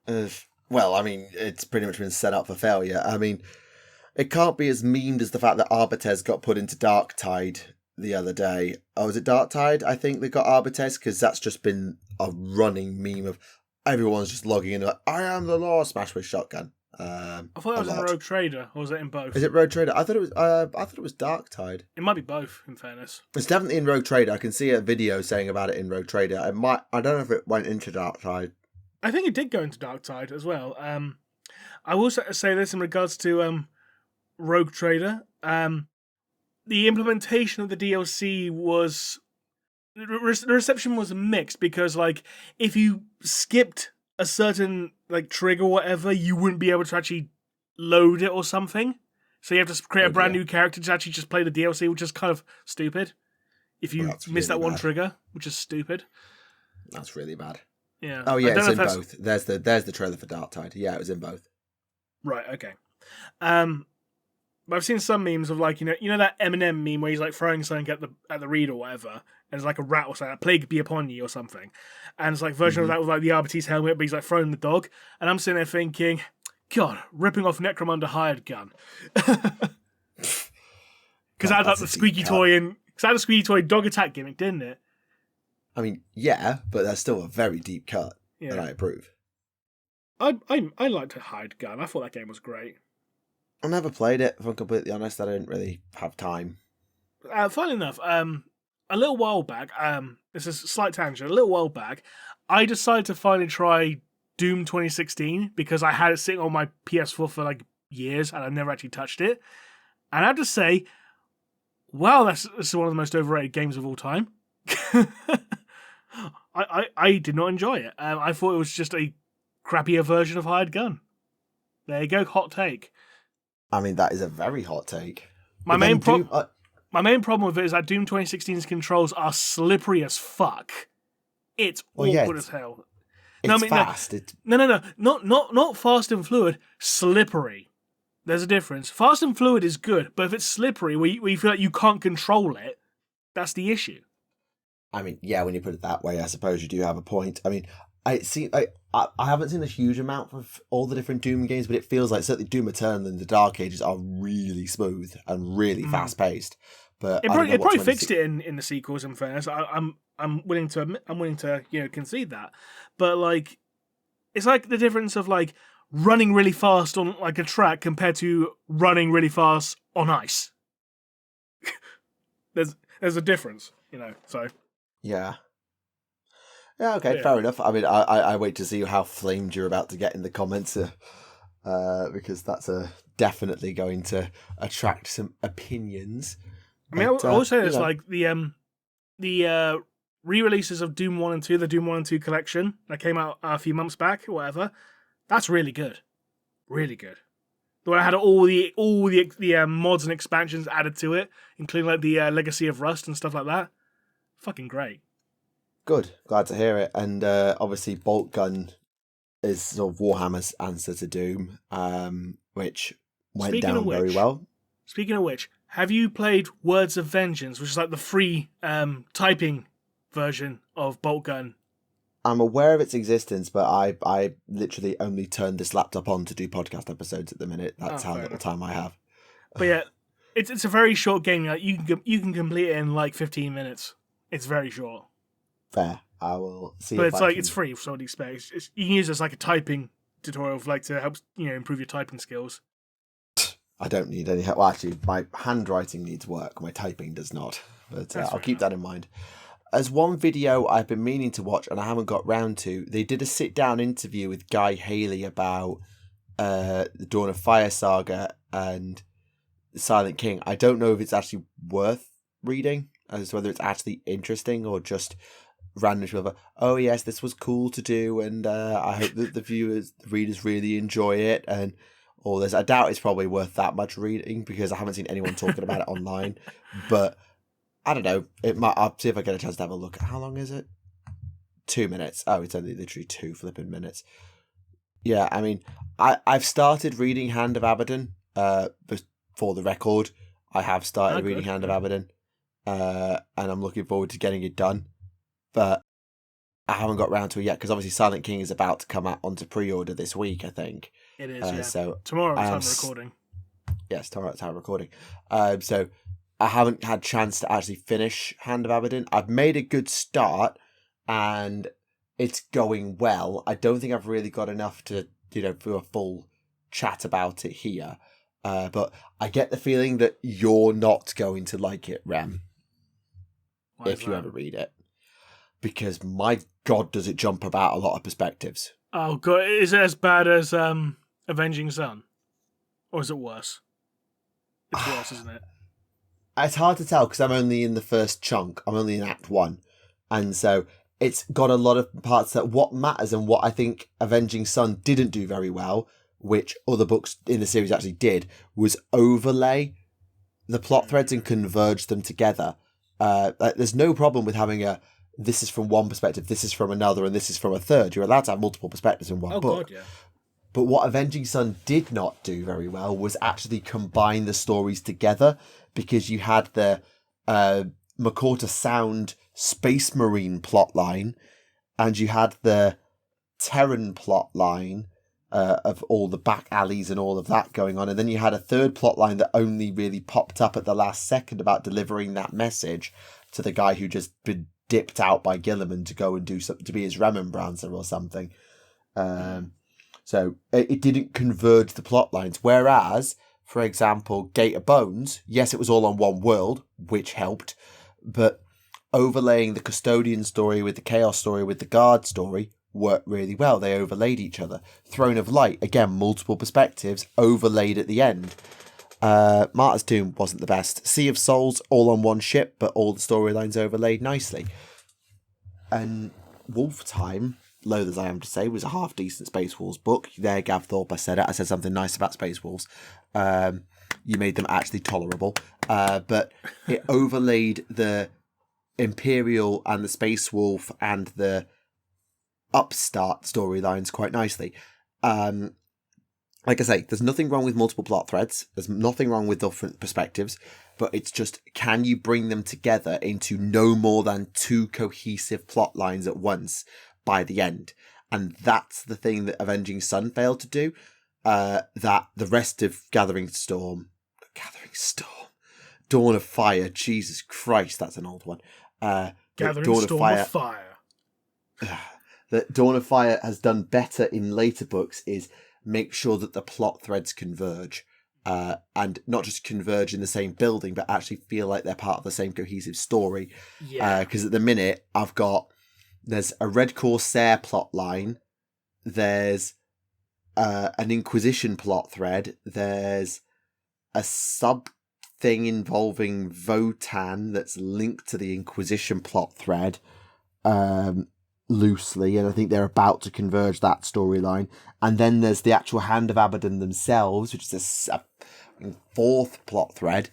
Well, I mean, it's pretty much been set up for failure. I mean, it can't be as memed as the fact that Arbites got put into Darktide the other day. Oh, was it Darktide? I think they got Arbites, because that's just been a running meme of everyone's just logging in like, I am the law, smash with shotgun. I thought it was in Rogue Trader, or was it in both? Is it Rogue Trader? I thought it was Darktide. It might be both, in fairness. It's definitely in Rogue Trader. I can see a video saying about it in Rogue Trader. I don't know if it went into Darktide. I think it did go into Darktide as well. I will say this in regards to Rogue Trader. The implementation of the DLC was... The reception was mixed, because like if you skipped a certain like trigger or whatever, you wouldn't be able to actually load it or something. So you have to create a brand new character to actually just play the DLC, which is kind of stupid. If you miss that one trigger, which is stupid. That's really bad. Yeah. Oh yeah, it's in both. There's the trailer for Darktide. Yeah, it was in both. Right. Okay. But I've seen some memes of like, you know that Eminem meme where he's like throwing something at the reader or whatever, and it's like a rat or something, plague be upon you or something. And it's like a version of that with like the Arbites helmet, but he's like throwing the dog. And I'm sitting there thinking, God, ripping off Necromunda hired gun. Because I had like the squeaky toy because I had a squeaky toy dog attack gimmick, didn't it? I mean, yeah, but that's still a very deep cut, and I approve. I liked a hired gun. I thought that game was great. I never played it, if I'm completely honest. I didn't really have time. Funnily enough, a little while back, this is a slight tangent, a little while back, I decided to finally try Doom 2016 because I had it sitting on my PS4 for like years and I never actually touched it. And I have to say, wow, this is one of the most overrated games of all time. I did not enjoy it. I thought it was just a crappier version of Hired Gun. There you go, hot take. I mean, that is a very hot take. My main problem with it is that Doom 2016's controls are slippery as fuck. It's awkward as hell. It's fast. No. Not fast and fluid. Slippery. There's a difference. Fast and fluid is good, but if it's slippery, where you feel like you can't control it, that's the issue. I mean, yeah, when you put it that way, I suppose you do have a point. I mean, I haven't seen a huge amount of all the different Doom games, but it feels like certainly Doom Eternal and the Dark Ages are really smooth and really fast paced. But it probably fixed it in the sequels. In fairness, I'm willing to concede that. But like, it's like the difference of like running really fast on like a track compared to running really fast on ice. There's a difference, so. Yeah. Yeah, okay, fair enough. I mean, I wait to see how flamed you're about to get in the comments, because that's definitely going to attract some opinions. I mean, I will say this, like, the re-releases of Doom 1 and 2, the Doom 1 and 2 collection that came out a few months back, or whatever, that's really good. Really good. The one that had all the mods and expansions added to it, including like the Legacy of Rust and stuff like that. Fucking great. Good. Glad to hear it. And obviously Bolt Gun is sort of Warhammer's answer to Doom, which went down very well. Speaking of which, have you played Words of Vengeance, which is like the free typing version of Bolt Gun? I'm aware of its existence, but I literally only turned this laptop on to do podcast episodes at the minute. That's how little time I have. But yeah, it's a very short game. Like you can complete it in like 15 minutes. It's very short. Fair. I will see. But it's free, so you can use it as like a typing tutorial for, like, to help improve your typing skills. I don't need any help. Well, actually, my handwriting needs work. My typing does not. But I'll keep that in mind. As one video I've been meaning to watch and I haven't got round to, they did a sit-down interview with Guy Haley about the Dawn of Fire saga and Silent King. I don't know if it's actually worth reading, as to whether it's actually interesting or just random. Oh yes, this was cool to do, and I hope that the readers really enjoy it, and all this. I doubt it's probably worth that much reading because I haven't seen anyone talking about it online. But I don't know. I'll see if I get a chance to have a look. How long is it? 2 minutes. Oh, it's only literally 2 flipping minutes. Yeah, I mean, I've started reading Hand of Abaddon. For the record, I have started reading Hand of Abaddon, and I'm looking forward to getting it done. But I haven't got round to it yet because obviously Silent King is about to come out onto pre-order this week, I think. It is, yeah. So tomorrow time recording. Yes, tomorrow time recording. So I haven't had a chance to actually finish Hand of Abaddon. I've made a good start and it's going well. I don't think I've really got enough to, do a full chat about it here. But I get the feeling that you're not going to like it, Rem. If you ever read it. Because my God, does it jump about a lot of perspectives. Oh God, is it as bad as Avenging Sun? Or is it worse? It's worse, isn't it? It's hard to tell because I'm only in the first chunk. I'm only in Act 1. And so it's got a lot of parts that what matters and what I think Avenging Sun didn't do very well, which other books in the series actually did, was overlay the plot threads and converge them together. There's no problem with having this is from one perspective, this is from another, and this is from a third. You're allowed to have multiple perspectives in one book. God, yeah. But what Avenging Sun did not do very well was actually combine the stories together, because you had the Makota Sound Space Marine plotline, and you had the Terran plotline of all the back alleys and all of that going on, and then you had a third plotline that only really popped up at the last second about delivering that message to the guy who just been dipped out by Gilliman to go and do something, to be his Remembrancer or something. So it didn't converge the plot lines. Whereas, for example, Gate of Bones, yes, it was all on one world, which helped, but overlaying the Custodian story with the Chaos story with the Guard story worked really well. They overlaid each other. Throne of Light, again, multiple perspectives, overlaid at the end. Martyr's Tomb wasn't the best. Sea of Souls, all on one ship, but all the storylines overlaid nicely. And Wolf Time, loath as I am to say, was a half-decent Space Wolves book. There, Gav Thorpe, I said it. I said something nice about Space Wolves. You made them actually tolerable. But it overlaid the Imperial and the Space Wolf and the Upstart storylines quite nicely. Like I say, there's nothing wrong with multiple plot threads. There's nothing wrong with different perspectives. But it's just, can you bring them together into no more than 2 cohesive plot lines at once by the end? And that's the thing that Avenging Sun failed to do. That the rest of Gathering Storm, Dawn of Fire, Jesus Christ, that's an old one. Gathering Storm of Fire. That Dawn of Fire has done better in later books is make sure that the plot threads converge. And not just converge in the same building, but actually feel like they're part of the same cohesive story. Yeah. Because at the minute, there's a Red Corsair plot line, there's an Inquisition plot thread, there's a sub thing involving Votan that's linked to the Inquisition plot thread, loosely, and I think they're about to converge that storyline. And then there's the actual Hand of Abaddon themselves, which is a fourth plot thread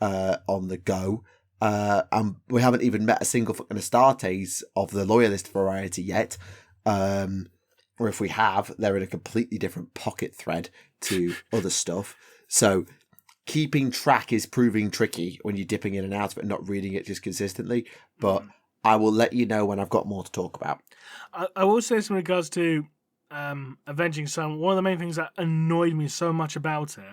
on the go. And we haven't even met a single fucking Astartes of the Loyalist variety yet. Or if we have, they're in a completely different pocket thread to other stuff. So keeping track is proving tricky when you're dipping in and out of it and not reading it just consistently. But I will let you know when I've got more to talk about. I will say this in regards to Avenging Sun. One of the main things that annoyed me so much about it,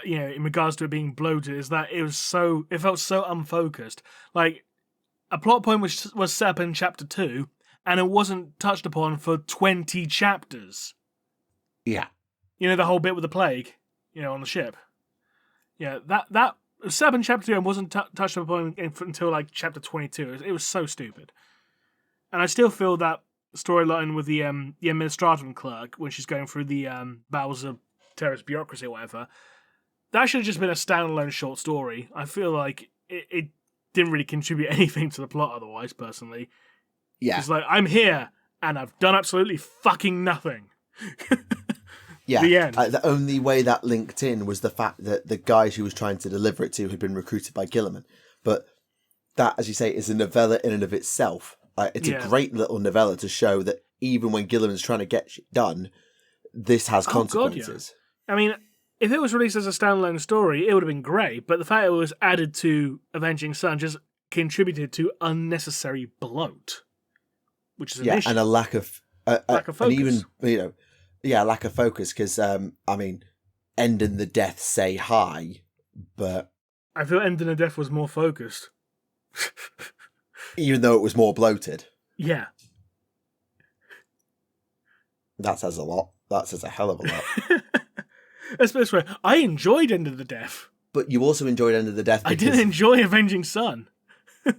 in regards to it being bloated, is that it felt so unfocused. Like, a plot point was set up in chapter 2, and it wasn't touched upon for 20 chapters. Yeah. The whole bit with the plague, on the ship. Yeah, that set up in chapter 2 and wasn't touched upon until, like, chapter 22. It was so stupid. And I still feel that storyline with the administratum clerk, when she's going through the battles of terrorist bureaucracy or whatever, that should have just been a standalone short story. I feel like it didn't really contribute anything to the plot otherwise, personally. Yeah. It's like, I'm here, and I've done absolutely fucking nothing. Yeah. The end. The only way that linked in was the fact that the guy she was trying to deliver it to had been recruited by Gilliman. But that, as you say, is a novella in and of itself. It's a great little novella to show that even when Gilliman's trying to get shit done, this has consequences. God, yeah. I mean, if it was released as a standalone story, it would have been great, but the fact it was added to Avenging Sun just contributed to unnecessary bloat, which is an issue. And a lack of focus. And even, lack of focus, because, End and the Death say hi, but... I feel End and the Death was more focused. Even though it was more bloated. Yeah. That says a lot. That says a hell of a lot. Let's put it this way. I enjoyed End of the Death. But you also enjoyed End of the Death because... I didn't enjoy Avenging Sun.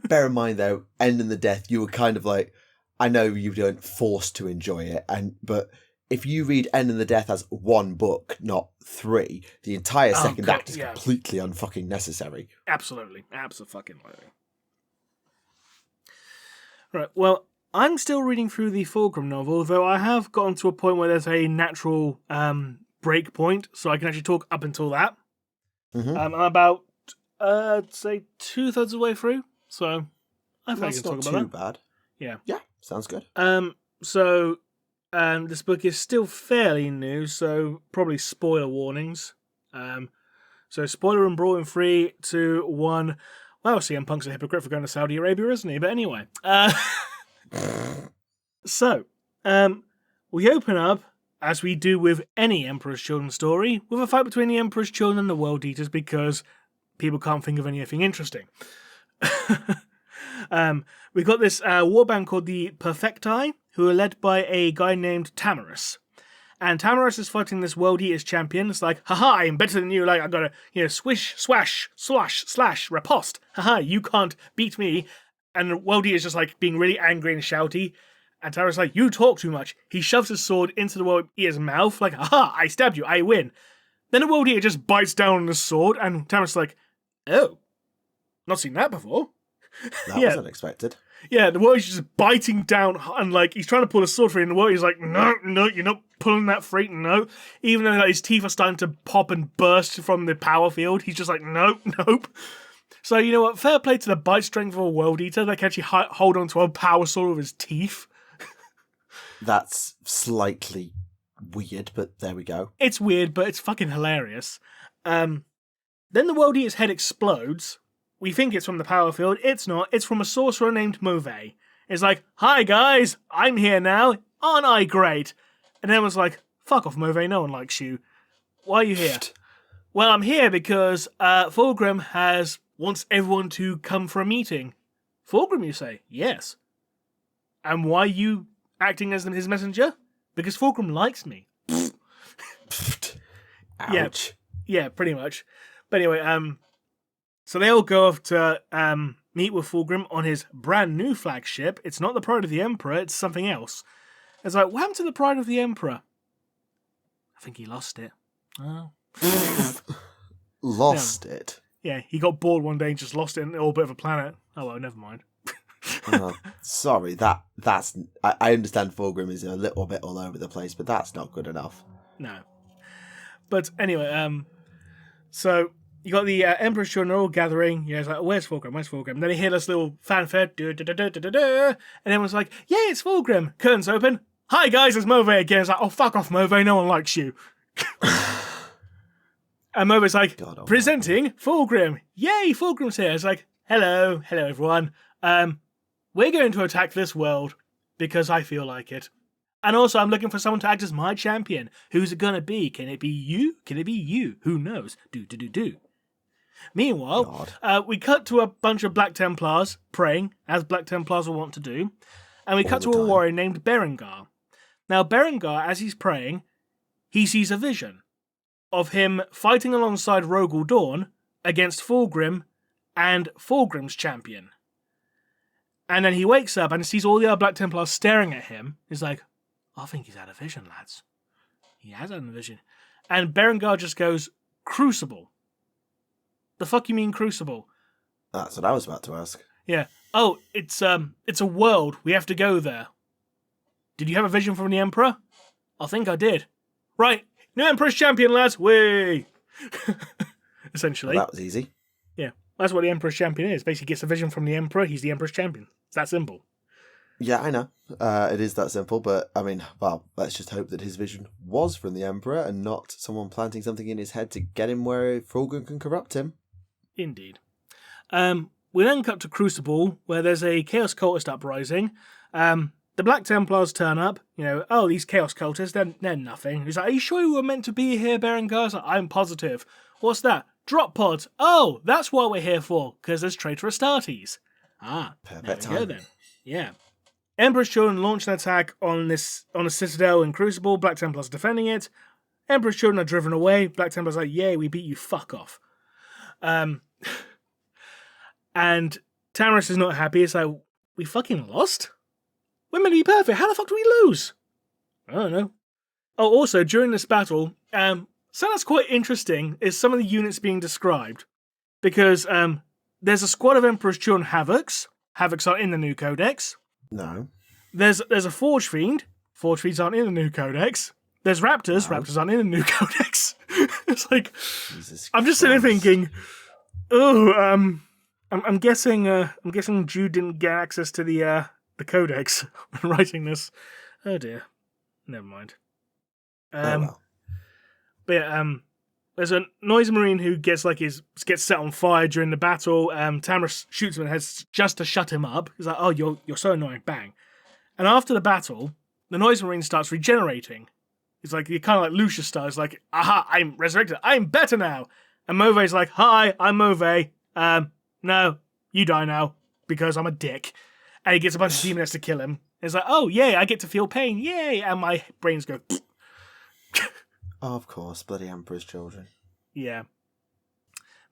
Bear in mind, though, End and the Death, you were kind of like... I know you weren't forced to enjoy it, but if you read End and the Death as one book, not 3, the entire second act is completely unfucking necessary. Absolutely. Absolutely. Right, well, I'm still reading through the Fulgrim novel, though I have gotten to a point where there's a natural break point, so I can actually talk up until that. Mm-hmm. I'm about, say, 2/3 of the way through, so I think I can talk about that. That's not too bad. Yeah. Yeah, sounds good. So this book is still fairly new, so probably spoiler warnings. So spoiler and brawl in 3, 2, 1... Well, CM Punk's a hypocrite for going to Saudi Arabia, isn't he? But anyway. So, we open up, as we do with any Emperor's Children story, with a fight between the Emperor's Children and the World Eaters because people can't think of anything interesting. We've got this warband called the Perfecti, who are led by a guy named Tamarus. And Tamarus is fighting this World Eaters champion. It's like, haha, I'm better than you. Like, I gotta, swish, swash, slosh, slash, riposte. Haha, you can't beat me. And the World Eater's just like being really angry and shouty. And Tamarus is like, you talk too much. He shoves his sword into the World Eater's mouth. Like, haha, I stabbed you. I win. Then the World Eater just bites down on the sword. And Tamarus is like, oh, not seen that before. That was unexpected. Yeah, the warrior's just biting down, and like he's trying to pull a sword free, and the warrior's like, no, you're not pulling that free, no. Even though like, his teeth are starting to pop and burst from the power field, he's just like, nope. So you know what? Fair play to the bite strength of a World Eater that can actually hold on to a power sword with his teeth. That's slightly weird, but there we go. It's weird, but it's fucking hilarious. Then the World Eater's head explodes. We think it's from the power field. It's not. It's from a sorcerer named Mauve. It's like, hi guys, I'm here now. Aren't I great? And everyone's like, fuck off, Mauve. No one likes you. Why are you here? Well, I'm here because Fulgrim wants everyone to come for a meeting. Fulgrim, you say? Yes. And why are you acting as his messenger? Because Fulgrim likes me. Ouch. Yeah, pretty much. But anyway, so they all go off to meet with Fulgrim on his brand new flagship. It's not the Pride of the Emperor, it's something else. It's like, what happened to the Pride of the Emperor? I think he lost it. Oh. Lost it? Yeah, he got bored one day and just lost it in the orbit of a planet. Oh well, never mind. Sorry, that's... I understand Fulgrim is a little bit all over the place, but that's not good enough. No. But anyway, so you got the Emperor's children all gathering. Yeah, it's like, where's Fulgrim? Where's Fulgrim? And then you hear this little fanfare. And everyone's like, yeah, it's Fulgrim. Curtains open. Hi, guys, it's Move again. It's like, oh, fuck off, Move. No one likes you. And Move's like, presenting Fulgrim. Yay, Fulgrim's here. It's like, hello, everyone. We're going to attack this world because I feel like it. And also, I'm looking for someone to act as my champion. Who's it gonna be? Can it be you? Can it be you? Who knows? Do. Meanwhile, we cut to a bunch of Black Templars praying, as Black Templars will want to do. And we cut to a warrior named Berengar. Now, Berengar, as he's praying, he sees a vision of him fighting alongside Rogel Dawn against Fulgrim and Fulgrim's champion. And then he wakes up and sees all the other Black Templars staring at him. He's like, I think he's had a vision, lads. He has had a vision. And Berengar just goes, Crucible. The fuck you mean Crucible? That's what I was about to ask. Yeah. Oh, it's a world. We have to go there. Did you have a vision from the Emperor? I think I did. Right. New Emperor's champion, lads. Way. Essentially. Well, that was easy. Yeah. That's what the Emperor's champion is. Basically gets a vision from the Emperor. He's the Emperor's champion. It's that simple. Yeah, I know. It is that simple, but I mean, well, let's just hope that his vision was from the Emperor and not someone planting something in his head to get him where Fulgrim can corrupt him. Indeed. We then cut to Crucible, where there's a Chaos Cultist uprising. The Black Templars turn up. These Chaos Cultists, they're nothing. He's like, are you sure you were meant to be here, Berengar? Like, I'm positive. What's that? Drop pods. Oh, that's what we're here for, because there's traitorous Astartes. Perfect there we go then. Yeah. Emperor's children launch an attack on a citadel in Crucible. Black Templars defending it. Emperor's children are driven away. Black Templars are like, yay, we beat you, fuck off. And Tamris is not happy. It's like, we fucking lost? We're meant to be perfect. How the fuck do we lose? I don't know. Oh, also, during this battle, something that's quite interesting is some of the units being described. Because there's a squad of Emperor's children Havocs. Havocs are in the new codex. No. There's a Forge Fiend. Forge Fiends aren't in the new codex. There's Raptors. No. Raptors aren't in the new codex. It's like, I'm just sitting there thinking, I'm guessing Jude didn't get access to the codex when writing this. Oh dear. Never mind. Well. But yeah, there's a Noise Marine who gets set on fire during the battle. Tamris shoots him in the head just to shut him up. He's like, oh, you're so annoying. Bang. And after the battle, the Noise Marine starts regenerating. It's like, you're kind of like Lucius style. It's like, aha, I'm resurrected. I'm better now. And Move's like, hi, I'm Move. No, you die now because I'm a dick. And he gets a bunch of demons to kill him. It's like, oh, yay, I get to feel pain. Yay. And my brains go, of course, bloody Emperor's children. Yeah.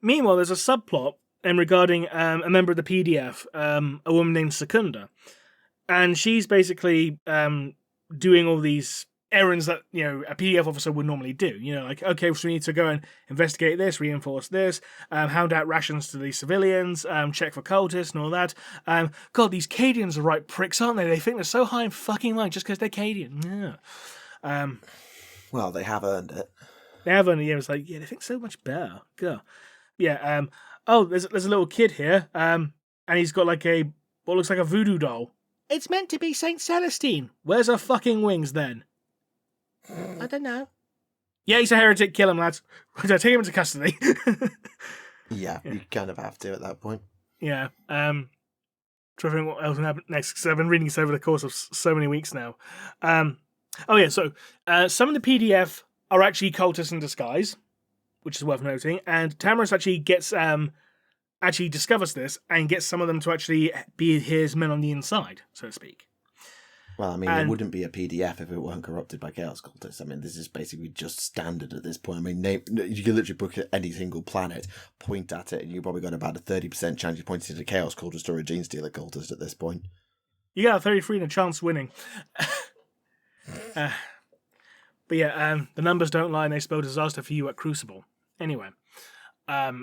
Meanwhile, there's a subplot regarding a member of the PDF, a woman named Secunda. And she's basically doing all these errands that, a PDF officer would normally do. Okay, so we need to go and investigate this, reinforce this, hound out rations to these civilians, check for cultists and all that. God, these Cadians are right pricks, aren't they? They think they're so high in fucking line just because they're Cadian. Yeah. Well, they have earned it. They have earned it. Yeah, it's like, yeah, they think so much better. God. Yeah. There's a little kid here. And he's got what looks like a voodoo doll. It's meant to be Saint Celestine. Where's her fucking wings then? I don't know. Yeah, he's a heretic. Kill him, lads. Take him into custody. Yeah, you kind of have to at that point. Yeah. Trying to think what else will happen next, because I've been reading this over the course of so many weeks now. So some of the PDF are actually cultists in disguise, which is worth noting, and Tamris actually gets discovers this and gets some of them to actually be his men on the inside, so to speak. Well, I mean, And it wouldn't be a PDF if it weren't corrupted by Chaos Cultists. I mean, this is basically just standard at this point. I mean, you can literally book any single planet, point at it, and you've probably got about a 30% chance you're pointing at a Chaos Cultist or a Gene Stealer Cultist at this point. you got a 33 and a chance winning. But yeah, the numbers don't lie, and they spell disaster for you at Crucible. Anyway, but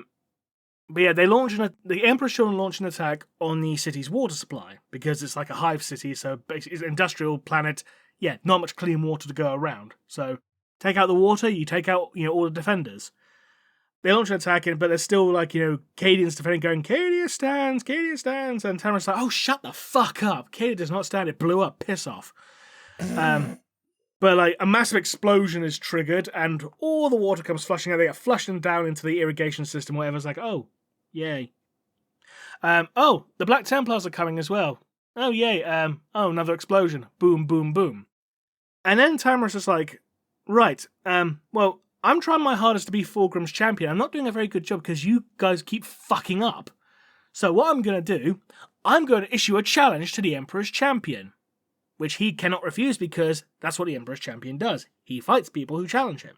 yeah, the Emperor's Children launched an attack on the city's water supply because it's like a hive city, so basically it's an industrial planet. Yeah, not much clean water to go around. So take out the water, you take out all the defenders. They launch an attack, but there's still Cadians defending, going Cadia stands, and Tamara's like, oh, shut the fuck up. Cadia does not stand. It blew up. Piss off. But like a massive explosion is triggered, and all the water comes flushing out. They get flushing down into the irrigation system. Whatever's like, oh, yay. Oh, the Black Templars are coming as well. Oh, yay. Oh, another explosion. Boom, boom, boom. And then Tamara's just like, right. Well, I'm trying my hardest to be Fulgrim's champion. I'm not doing a very good job because you guys keep fucking up. So what I'm going to do, I'm going to issue a challenge to the Emperor's champion, which he cannot refuse because that's what the Emperor's champion does. He fights people who challenge him.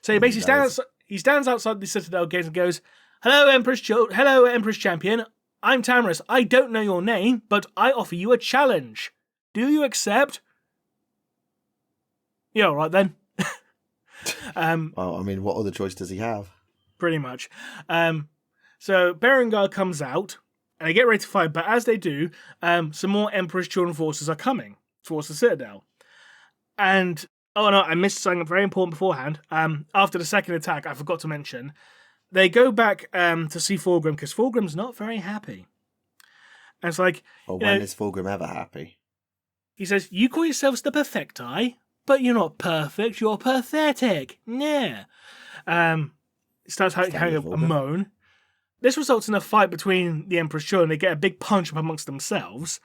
So he basically stands outside the Citadel gate and goes, hello, Emperor's champion. I'm Tamaris. I don't know your name, but I offer you a challenge. Do you accept? Yeah, all right then. Well, I mean, what other choice does he have? Pretty much. So Berengar comes out, and they get ready to fight, but as they do, some more Emperor's Children forces are coming towards the Citadel. And, oh no, I missed something very important beforehand. After the second attack, I forgot to mention, they go back to see Fulgrim, because Fulgrim's not very happy. And it's like... Well, when is Fulgrim ever happy? He says, you call yourselves the Perfecti, but you're not perfect, you're pathetic. Yeah. Starts having a moan. This results in a fight between the Emperor's Children. They get a big punch up amongst themselves.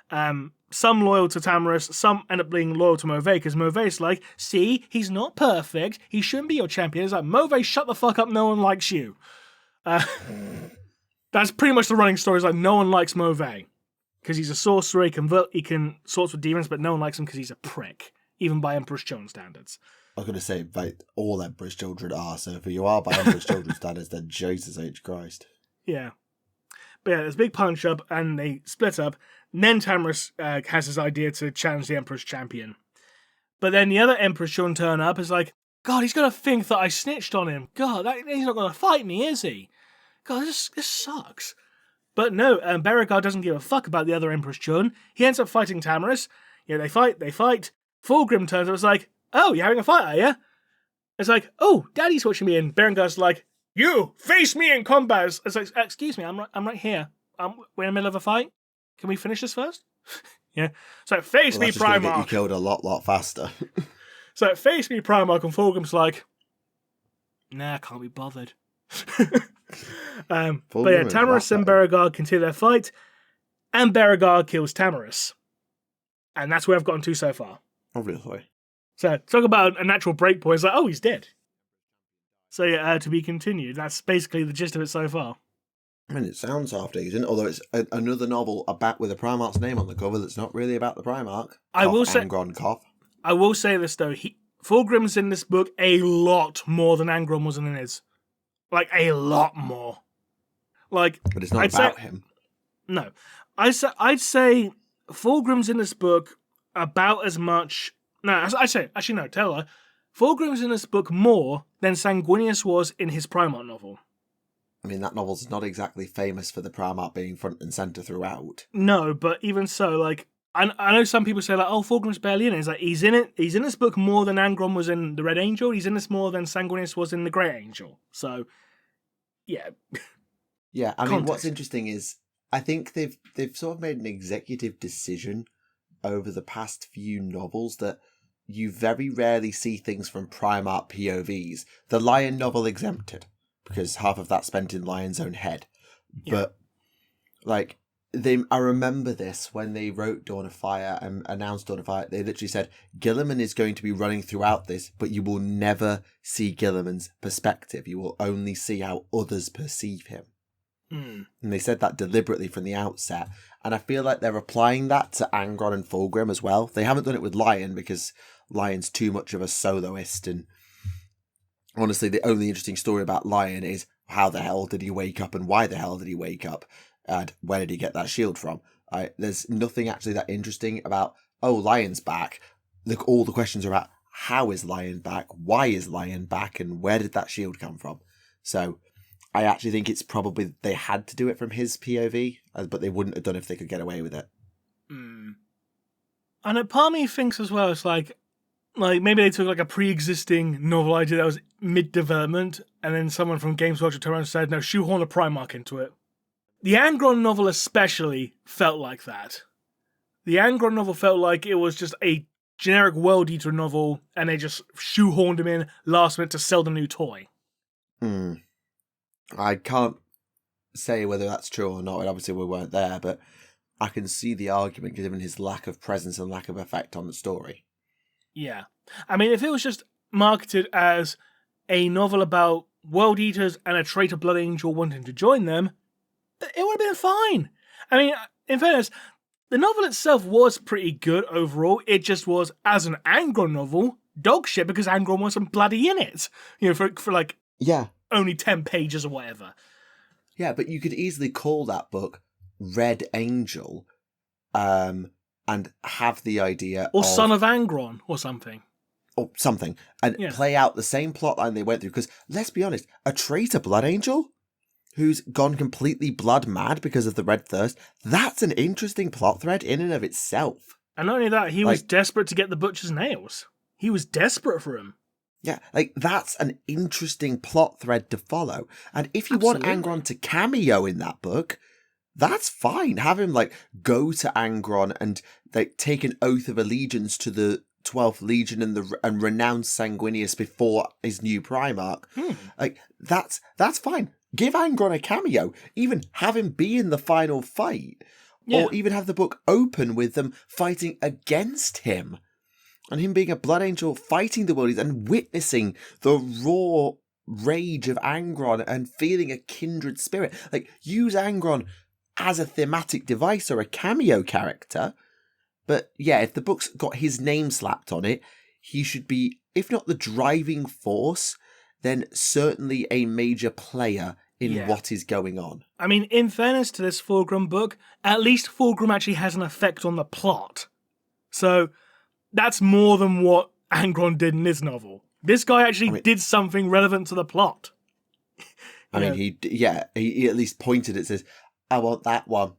Some loyal to Tamaris, some end up being loyal to Mauvais, because Mauvais like, see, he's not perfect, he shouldn't be your champion. It's like, Mauvais, shut the fuck up, no one likes you. That's pretty much the running story, is like, no one likes Mauvais. Because he's a sorcerer, he can sort with demons, but no one likes him because he's a prick, even by Emperor's Children standards. I was going to say, like, all Emperor's Children are, so if you are by Emperor's Children standards, then Jesus H. Christ. Yeah. But yeah, there's a big punch up, and they split up. And then Tamaris has his idea to challenge the Emperor's champion. But then the other Emperor's Children turn up, is like, God, he's going to think that I snitched on him. God, he's not going to fight me, is he? God, this sucks. But no, Berengar doesn't give a fuck about the other Emperor's Children. He ends up fighting Tamaris. They fight. Fulgrim turns up, it's like, oh, you're having a fight, are you? It's like, oh, Daddy's watching me, and Berengar's like, you, face me in combat! It's like, excuse me, I'm right here. We're in the middle of a fight. Can we finish this first? Yeah. So face me, Primarch. Get you killed a lot faster. So face me, Primarch, and Fulgrim's like, nah, can't be bothered. But yeah, Tamaris and Berengar continue their fight, and Berengar kills Tamaris. And that's where I've gotten to so far. Obviously. So, talk about a natural breakpoint. It's like, oh, he's dead. So yeah, to be continued. That's basically the gist of it so far. I mean, it sounds half decent, although it's another novel with a Primarch's name on the cover that's not really about the Primarch. I will say this though, Fulgrim's in this book a lot more than Angron was in his. Like, a lot more. Like, but it's not about him. No. I'd say Fulgrim's in this book about as much... No, tell her. Fulgrim's in this book more than Sanguinius was in his Primarch novel. I mean, that novel's not exactly famous for the Primarch being front and centre throughout. No, but even so, like... I know some people say, like, oh, Fulgrim's barely in it. It's like, he's in this book more than Angron was in the Red Angel. He's in this more than Sanguinius was in the Grey Angel. So, yeah. Yeah, I mean, what's interesting is, I think they've sort of made an executive decision over the past few novels that you very rarely see things from Primarch POVs. The Lion novel exempted, because half of that's spent in Lion's own head. Yeah. But, like... I remember this when they wrote Dawn of Fire and announced Dawn of Fire. They literally said, Gilliman is going to be running throughout this, but you will never see Gilliman's perspective. You will only see how others perceive him. And they said that deliberately from the outset. And I feel like they're applying that to Angron and Fulgrim as well. They haven't done it with Lion because Lion's too much of a soloist. And honestly, the only interesting story about Lion is how the hell did he wake up and why the hell did he wake up? And where did he get that shield from? There's nothing actually that interesting about, oh, Lion's back. Look, all the questions are about how is Lion back? Why is Lion back? And where did that shield come from? So I actually think it's probably they had to do it from his POV, but they wouldn't have done it if they could get away with it. And a part of me thinks as well, it's like maybe they took like a pre-existing novel idea that was mid-development, and then someone from Games Workshop turned around and said, no, shoehorn a Primarch into it. The Angron novel especially felt like that. The Angron novel felt like it was just a generic World Eater novel, and they just shoehorned him in last minute to sell the new toy. I can't say whether that's true or not, and obviously we weren't there, but I can see the argument given his lack of presence and lack of effect on the story. Yeah. I mean, if it was just marketed as a novel about World Eaters and a traitor Blood Angel wanting to join them, it would have been fine. I mean, in fairness, the novel itself was pretty good overall. It just was, as an Angron novel, dog shit because Angron wasn't bloody in it. You know, for like only 10 pages or whatever. Yeah, but you could easily call that book Red Angel and have the idea or Son of Angron or something. Or something. And play out the same plotline they went through. Because, let's be honest, a traitor Blood Angel who's gone completely blood mad because of the Red Thirst, that's an interesting plot thread in and of itself. And not only that, he was desperate to get the Butcher's nails. He was desperate for him. Yeah, that's an interesting plot thread to follow. And if you want Angron to cameo in that book, that's fine. Have him, go to Angron and, take an oath of allegiance to the 12th Legion and renounce Sanguinius before his new Primarch. That's fine. Give Angron a cameo. Even have him be in the final fight. Yeah. Or even have the book open with them fighting against him. And him being a Blood Angel fighting the worldies and witnessing the raw rage of Angron and feeling a kindred spirit. Use Angron as a thematic device or a cameo character. But yeah, if the book's got his name slapped on it, he should be, if not the driving force, then certainly a major player in what is going on. I mean, in fairness to this Fulgrim book, at least Fulgrim actually has an effect on the plot. So that's more than what Angron did in this novel. This guy actually did something relevant to the plot. He at least pointed it, says, I want that one.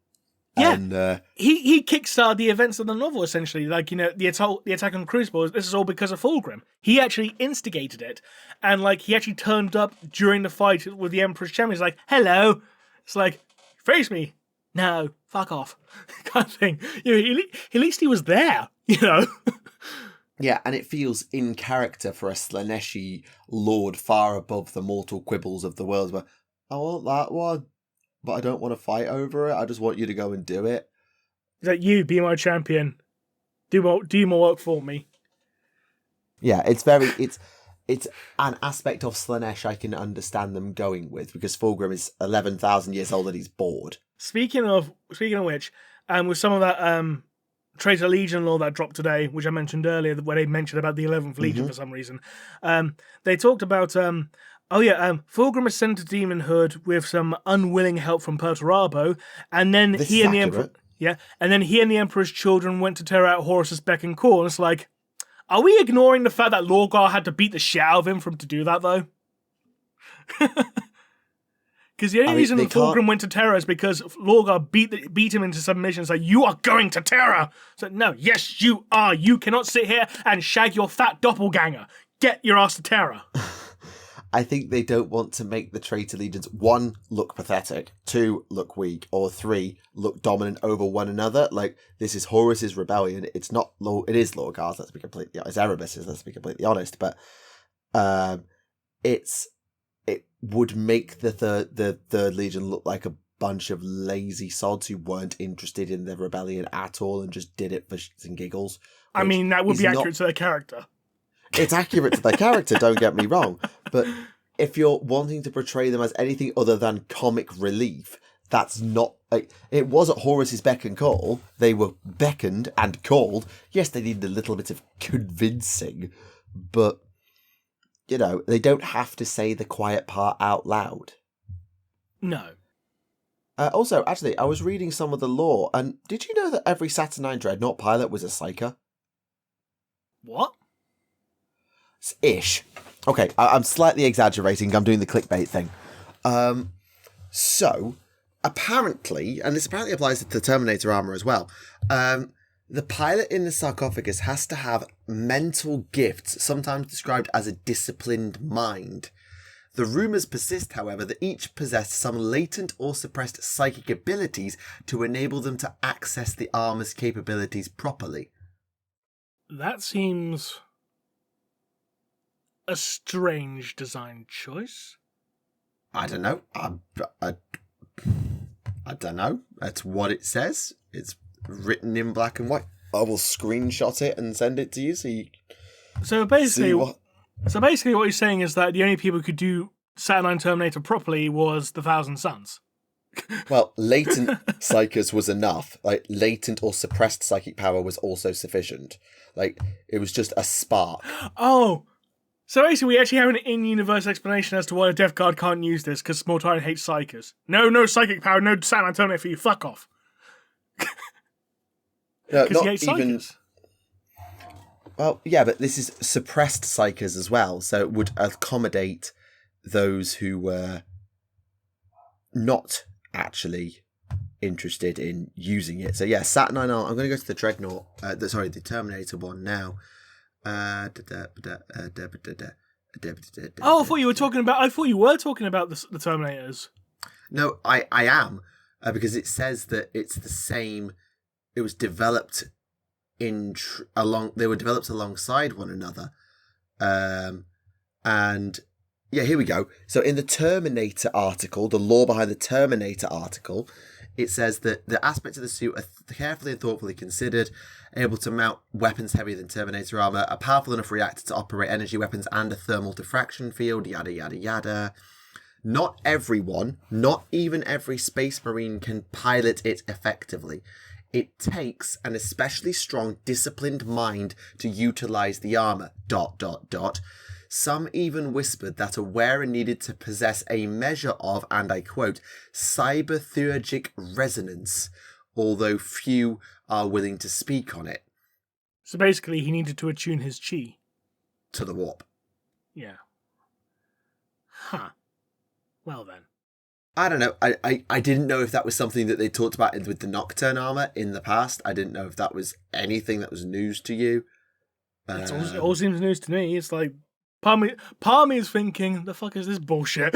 Yeah, and, he kickstarted the events of the novel, essentially. The attack on Crucible, this is all because of Fulgrim. He actually instigated it. And, he actually turned up during the fight with the Emperor's Champion. He's like, hello. It's like, face me. No, fuck off. Kind of thing. At least he was there, Yeah, and it feels in character for a Slaneshi lord far above the mortal quibbles of the world, where, I want that one. But I don't want to fight over it. I just want you to go and do it. You be my champion. Do more work for me. Yeah, it's an aspect of Slanesh I can understand them going with, because Fulgrim is 11,000 years old and he's bored. Speaking of which, with some of that Traitor Legion law that dropped today, which I mentioned earlier, where they mentioned about the 11th Legion for some reason, they talked about Fulgrim is sent to Demon Hood with some unwilling help from Perturabo, and then he and the Emperor's children went to tear out Horus's beck and call. And it's like, are we ignoring the fact that Lorgar had to beat the shit out of him to do that, though? Because the only reason Fulgrim went to Terra is because Lorgar beat him into submission. So you are going to Terra. So no, yes, you are. You cannot sit here and shag your fat doppelganger. Get your ass to Terra. I think they don't want to make the traitor legions, 1, look pathetic, 2, look weak, or 3, look dominant over one another. This is Horus's rebellion. It is Lorgar's, let's be completely honest. It's Erebus's, let's be completely honest. But it would make the third legion look like a bunch of lazy sods who weren't interested in the rebellion at all and just did it for shits and giggles. I mean, that would be accurate to their character. It's accurate to their character, don't get me wrong, but if you're wanting to portray them as anything other than comic relief, that's not... Like, it wasn't Horus's beck and call. They were beckoned and called. Yes, they needed a little bit of convincing, but, you know, they don't have to say the quiet part out loud. No. Also, actually, I was reading some of the lore, and did you know that every Saturnine Dreadnought pilot was a Psyker? What? Ish. Okay, I'm slightly exaggerating. I'm doing the clickbait thing. So, apparently, and this apparently applies to the Terminator armor as well, the pilot in the sarcophagus has to have mental gifts, sometimes described as a disciplined mind. The rumours persist, however, that each possessed some latent or suppressed psychic abilities to enable them to access the armour's capabilities properly. That seems a strange design choice. I don't know. I don't know. That's what it says. It's written in black and white. I will screenshot it and send it to you So basically what you're saying is that the only people who could do Saturnine Terminator properly was the Thousand Suns. Well, latent psychers was enough. Like, latent or suppressed psychic power was also sufficient. Like, it was just a spark. Oh! So basically we actually have an in-universe explanation as to why a Death Guard can't use this, because Small Tyrant hates psychers. No psychic power, no Saturnine Terminator for you, fuck off. Because he hates psychers. Well, yeah, but this is suppressed psychers as well, so it would accommodate those who were not actually interested in using it. So yeah, Saturnine armor. I'm going to go to the Dreadnought. The Terminator one now. Oh, I thought you were talking about the Terminators. No, I am, because it says that it's the same. It was developed they were developed alongside one another, and yeah, here we go. So in the Terminator article, the lore behind the Terminator article, it says that the aspects of the suit are carefully and thoughtfully considered, able to mount weapons heavier than Terminator armor, a powerful enough reactor to operate energy weapons and a thermal diffraction field, yada, yada, yada. Not everyone, not even every Space Marine, can pilot it effectively. It takes an especially strong, disciplined mind to utilize the armor, ... Some even whispered that a wearer needed to possess a measure of, and I quote, cybertheurgic resonance, although few are willing to speak on it. So basically he needed to attune his chi. To the warp. Yeah. Huh. Well then. I don't know. I didn't know if that was something that they talked about with the Nocturne armor in the past. I didn't know if that was anything that was news to you. It all seems news to me. It's like, part of me is thinking, the fuck is this bullshit?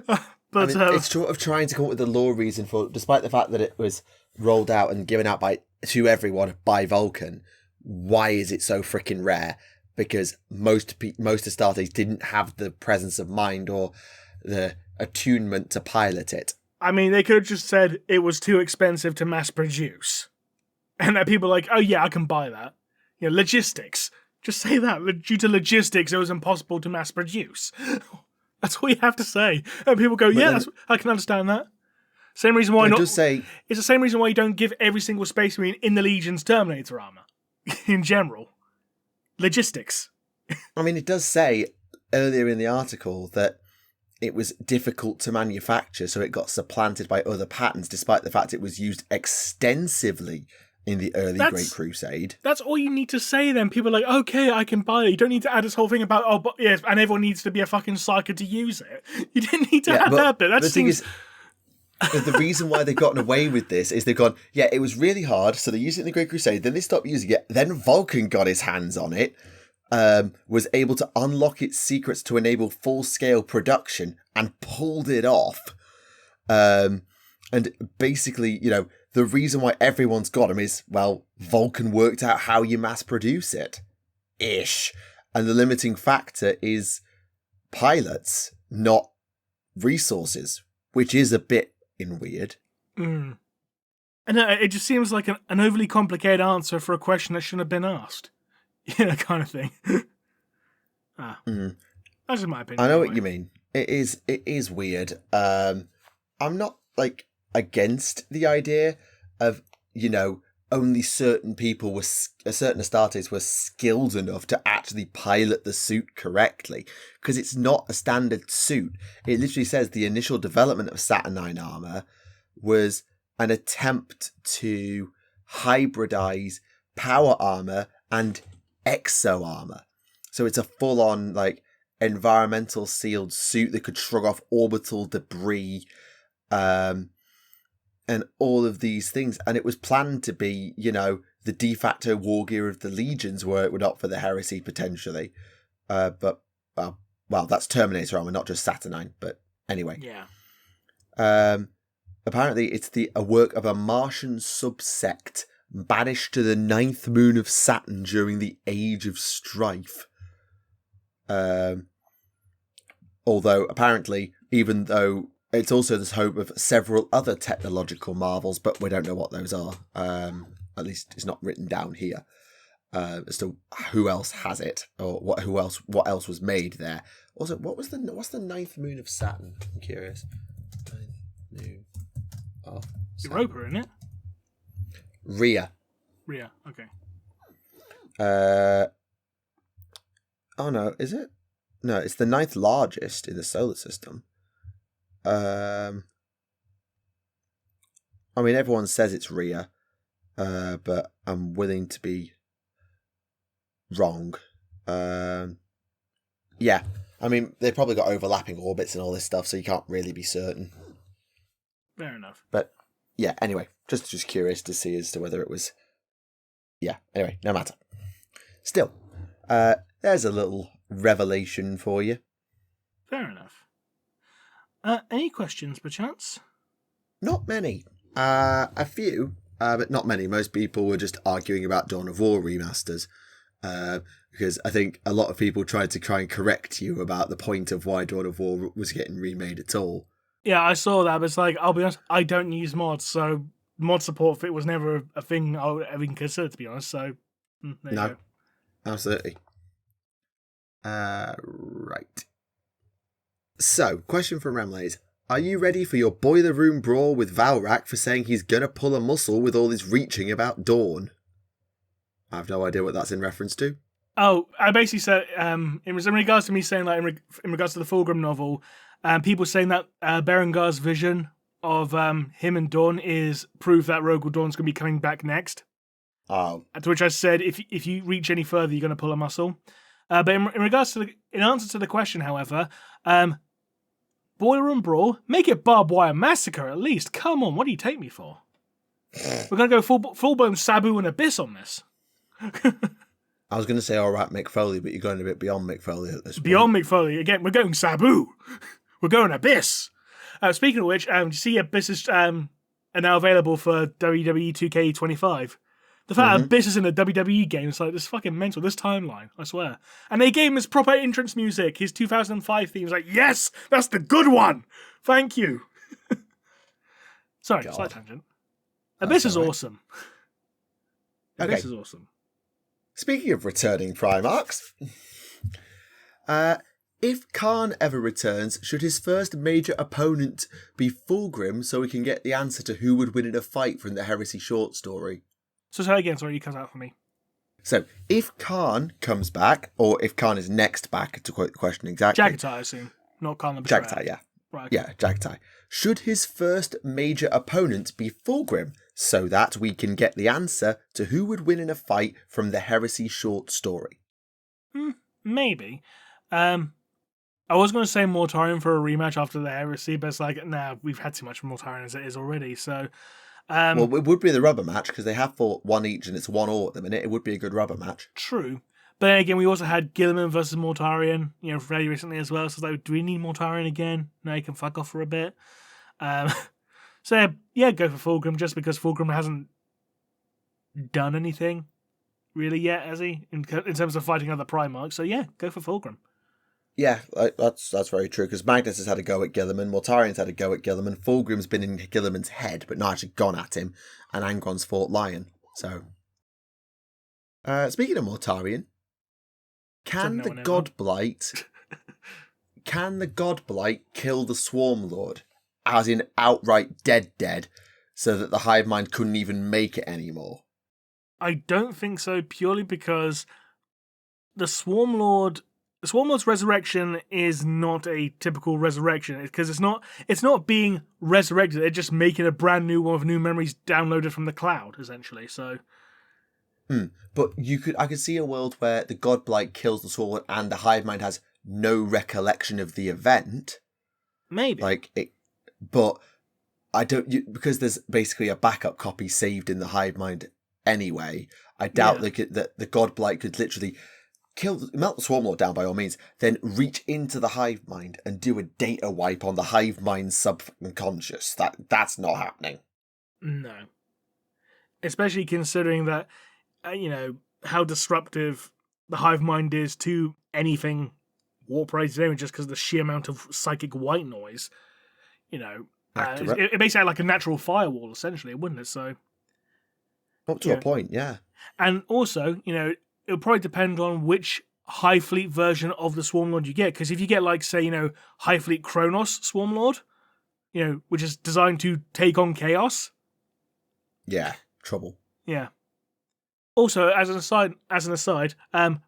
But it's sort of trying to come up with the lore reason for, despite the fact that it was rolled out and given out to everyone by Vulcan. Why is it so freaking rare? Because most Astartes didn't have the presence of mind or the attunement to pilot it. I mean, they could have just said it was too expensive to mass produce, and that people are like, oh yeah, I can buy that. You know, logistics. Just say that. Due to logistics, it was impossible to mass produce. That's all you have to say. And people go, yeah, I can understand that. Same reason why not. It's the same reason why you don't give every single Space Marine in the Legion's Terminator armor. In general. Logistics. I mean, it does say earlier in the article that it was difficult to manufacture, so it got supplanted by other patterns, despite the fact it was used extensively in the early Great Crusade. That's all you need to say then. People are like, okay, I can buy it. You don't need to add this whole thing about, oh, but yes, and everyone needs to be a fucking psyker to use it. You didn't need to add that bit. The thing is, the reason why they've gotten away with this is they've gone, yeah, it was really hard, so they used it in the Great Crusade, then they stopped using it, then Vulcan got his hands on it, was able to unlock its secrets to enable full-scale production, and pulled it off. And basically, you know, the reason why everyone's got them is, well, Vulcan worked out how you mass produce it. Ish. And the limiting factor is pilots, not resources, which is a bit weird. And it just seems like an overly complicated answer for a question that shouldn't have been asked. You know, kind of thing. That's just my opinion. I know what you mean. It is weird. I'm not like against the idea of, only certain people certain Astartes were skilled enough to actually pilot the suit correctly, because it's not a standard suit. It literally says the initial development of Saturnine armor was an attempt to hybridize power armor and exo armor. So it's a full-on like environmental sealed suit that could shrug off orbital debris, and all of these things. And it was planned to be, the de facto war gear of the legions were it were not for the heresy potentially. But that's Terminator armor, not just Saturnine. But anyway. Yeah. Apparently it's a work of a Martian subsect banished to the 9th moon of Saturn during the Age of Strife. Although apparently, even though it's also this hope of several other technological marvels, but we don't know what those are. At least it's not written down here as to who else has it or what else was made there. Also, what's the 9th moon of Saturn? I'm curious. 9th moon of Saturn. Europa, isn't it? Rhea. Okay. Oh no, is it? No, it's the 9th largest in the solar system. I mean, everyone says it's Rhea, but I'm willing to be wrong. Yeah, I mean, they've probably got overlapping orbits and all this stuff, so you can't really be certain. Fair enough. But yeah, anyway, just curious to see as to whether it was. Yeah, anyway, no matter. Still, there's a little revelation for you. Fair enough. Any questions, perchance? Not many. A few, but not many. Most people were just arguing about Dawn of War remasters. Because I think a lot of people tried to try and correct you about the point of why Dawn of War was getting remade at all. Yeah, I saw that, but it's like, I'll be honest, I don't use mods, so mod support for it was never a thing I would ever consider, to be honest, so there you go. Absolutely. Right. So, question from Remleiz. Are you ready for your boiler room brawl with Valrak for saying he's gonna pull a muscle with all his reaching about Dawn? I have no idea what that's in reference to. Oh, I basically said, in regards to me saying, like, in regards to the Fulgrim novel, people saying that Berengar's vision of him and Dawn is proof that Rogue Dawn's going to be coming back next. Oh. To which I said, if you reach any further, you're going to pull a muscle. But in regards to in answer to the question, however, Boiler Room Brawl, make it Barbed Wire Massacre at least. Come on, what do you take me for? We're going to go full-blown Sabu and Abyss on this. I was going to say, all right, Mick Foley, but you're going a bit beyond Mick Foley at this point. Beyond Mick Foley. Again, we're going Sabu. We're going Abyss. Speaking of which, see Abyss is are now available for WWE 2K25. The fact that Abyss is in a WWE game is like, this fucking mental, this timeline, I swear. And they gave him his proper entrance music, his 2005 theme. It's like, yes, that's the good one. Thank you. Sorry, slight tangent. Abyss is awesome. Abyss is awesome. Speaking of returning Primarchs, if Khan ever returns, should his first major opponent be Fulgrim so we can get the answer to who would win in a fight from the Heresy short story? So say again, sorry, you cut out for me. So, if Khan comes back, or if Khan is next back, to quote the question exactly. Jagatai, I assume. Not Khan the Betrayer. Jagatai, yeah. Right. Yeah, Jagatai. Should his first major opponent be Fulgrim, so that we can get the answer to who would win in a fight from the Heresy short story? Maybe. I was going to say Mortarion for a rematch after the Heresy, but it's like, nah, we've had too much from Mortarion as it is already, so... well, it would be the rubber match, because they have fought one each and it's 1-1 at the minute. It would be a good rubber match. True. But then again, we also had Guilliman versus Mortarion, fairly recently as well. So it's like, do we need Mortarion again? No, you can fuck off for a bit. So yeah, go for Fulgrim, just because Fulgrim hasn't done anything really yet, has he? In terms of fighting other Primarchs. So yeah, go for Fulgrim. Yeah, that's very true, because Magnus has had a go at Guilliman, Mortarion's had a go at Guilliman, Fulgrim's been in Guilliman's head, but not actually gone at him, and Angron's fought Lion. So, speaking of Mortarion, can the God Blight can the Godblight kill the Swarm Lord? As in outright dead, so that the hive mind couldn't even make it anymore? I don't think so, purely because the Swarm Lord's resurrection is not a typical resurrection, because it's not being resurrected, it's just making a brand new one with new memories downloaded from the cloud, essentially. So But I could see a world where the Godblight kills the Swarm Lord and the hive mind has no recollection of the event. Maybe. But I don't, because there's basically a backup copy saved in the hive mind anyway. I doubt that the Godblight could literally melt the Swarm Lord down by all means, then reach into the hive mind and do a data wipe on the hive mind's subconscious. That's not happening. No. Especially considering that, how disruptive the hive mind is to anything warp-related anyway, just because of the sheer amount of psychic white noise. It basically had like a natural firewall, essentially, wouldn't it? So, up to a point, yeah. And also, it'll probably depend on which High Fleet version of the Swarm Lord you get. Because if you get, like, say, High Fleet Kronos Swarm Lord, which is designed to take on chaos. Yeah, trouble. Yeah. Also, as an aside,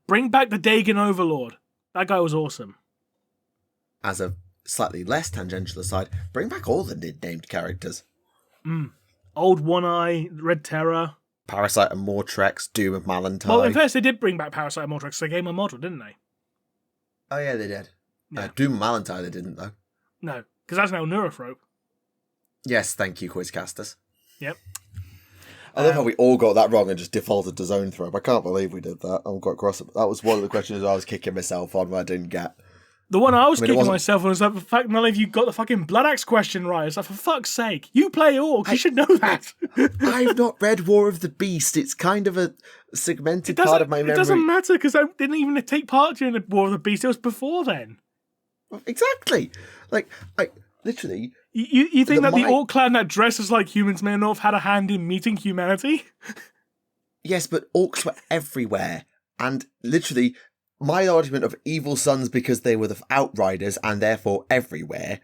bring back the Dagon Overlord. That guy was awesome. As a slightly less tangential aside, bring back all the named characters. Old One Eye, Red Terror. Parasite and Mortrex, Doom of Malantai. Well, in fairness, they did bring back Parasite and Mortrex. They gave him a model, didn't they? Oh, yeah, they did. Yeah. Doom of Malantai, they didn't, though. No, because that's now Neurothrope. Yes, thank you, Quizcasters. Yep. I love how we all got that wrong and just defaulted to Zone Thrope. I can't believe we did that. I'm quite cross. That was one of the questions I was kicking myself on where I didn't get. The one I was kicking myself on was that the fact none of you got the fucking Blood Axe question right. It's like, for fuck's sake, you play Orc, you should know that. I've not read War of the Beast. It's kind of a segmented part of my memory. It doesn't matter, because I didn't even take part during the War of the Beast. It was before then. Exactly. Literally... You think that the Orc clan that dresses like humans may not have had a hand in meeting humanity? Yes, but orcs were everywhere. And literally, my argument of evil sons because they were the outriders and therefore everywhere,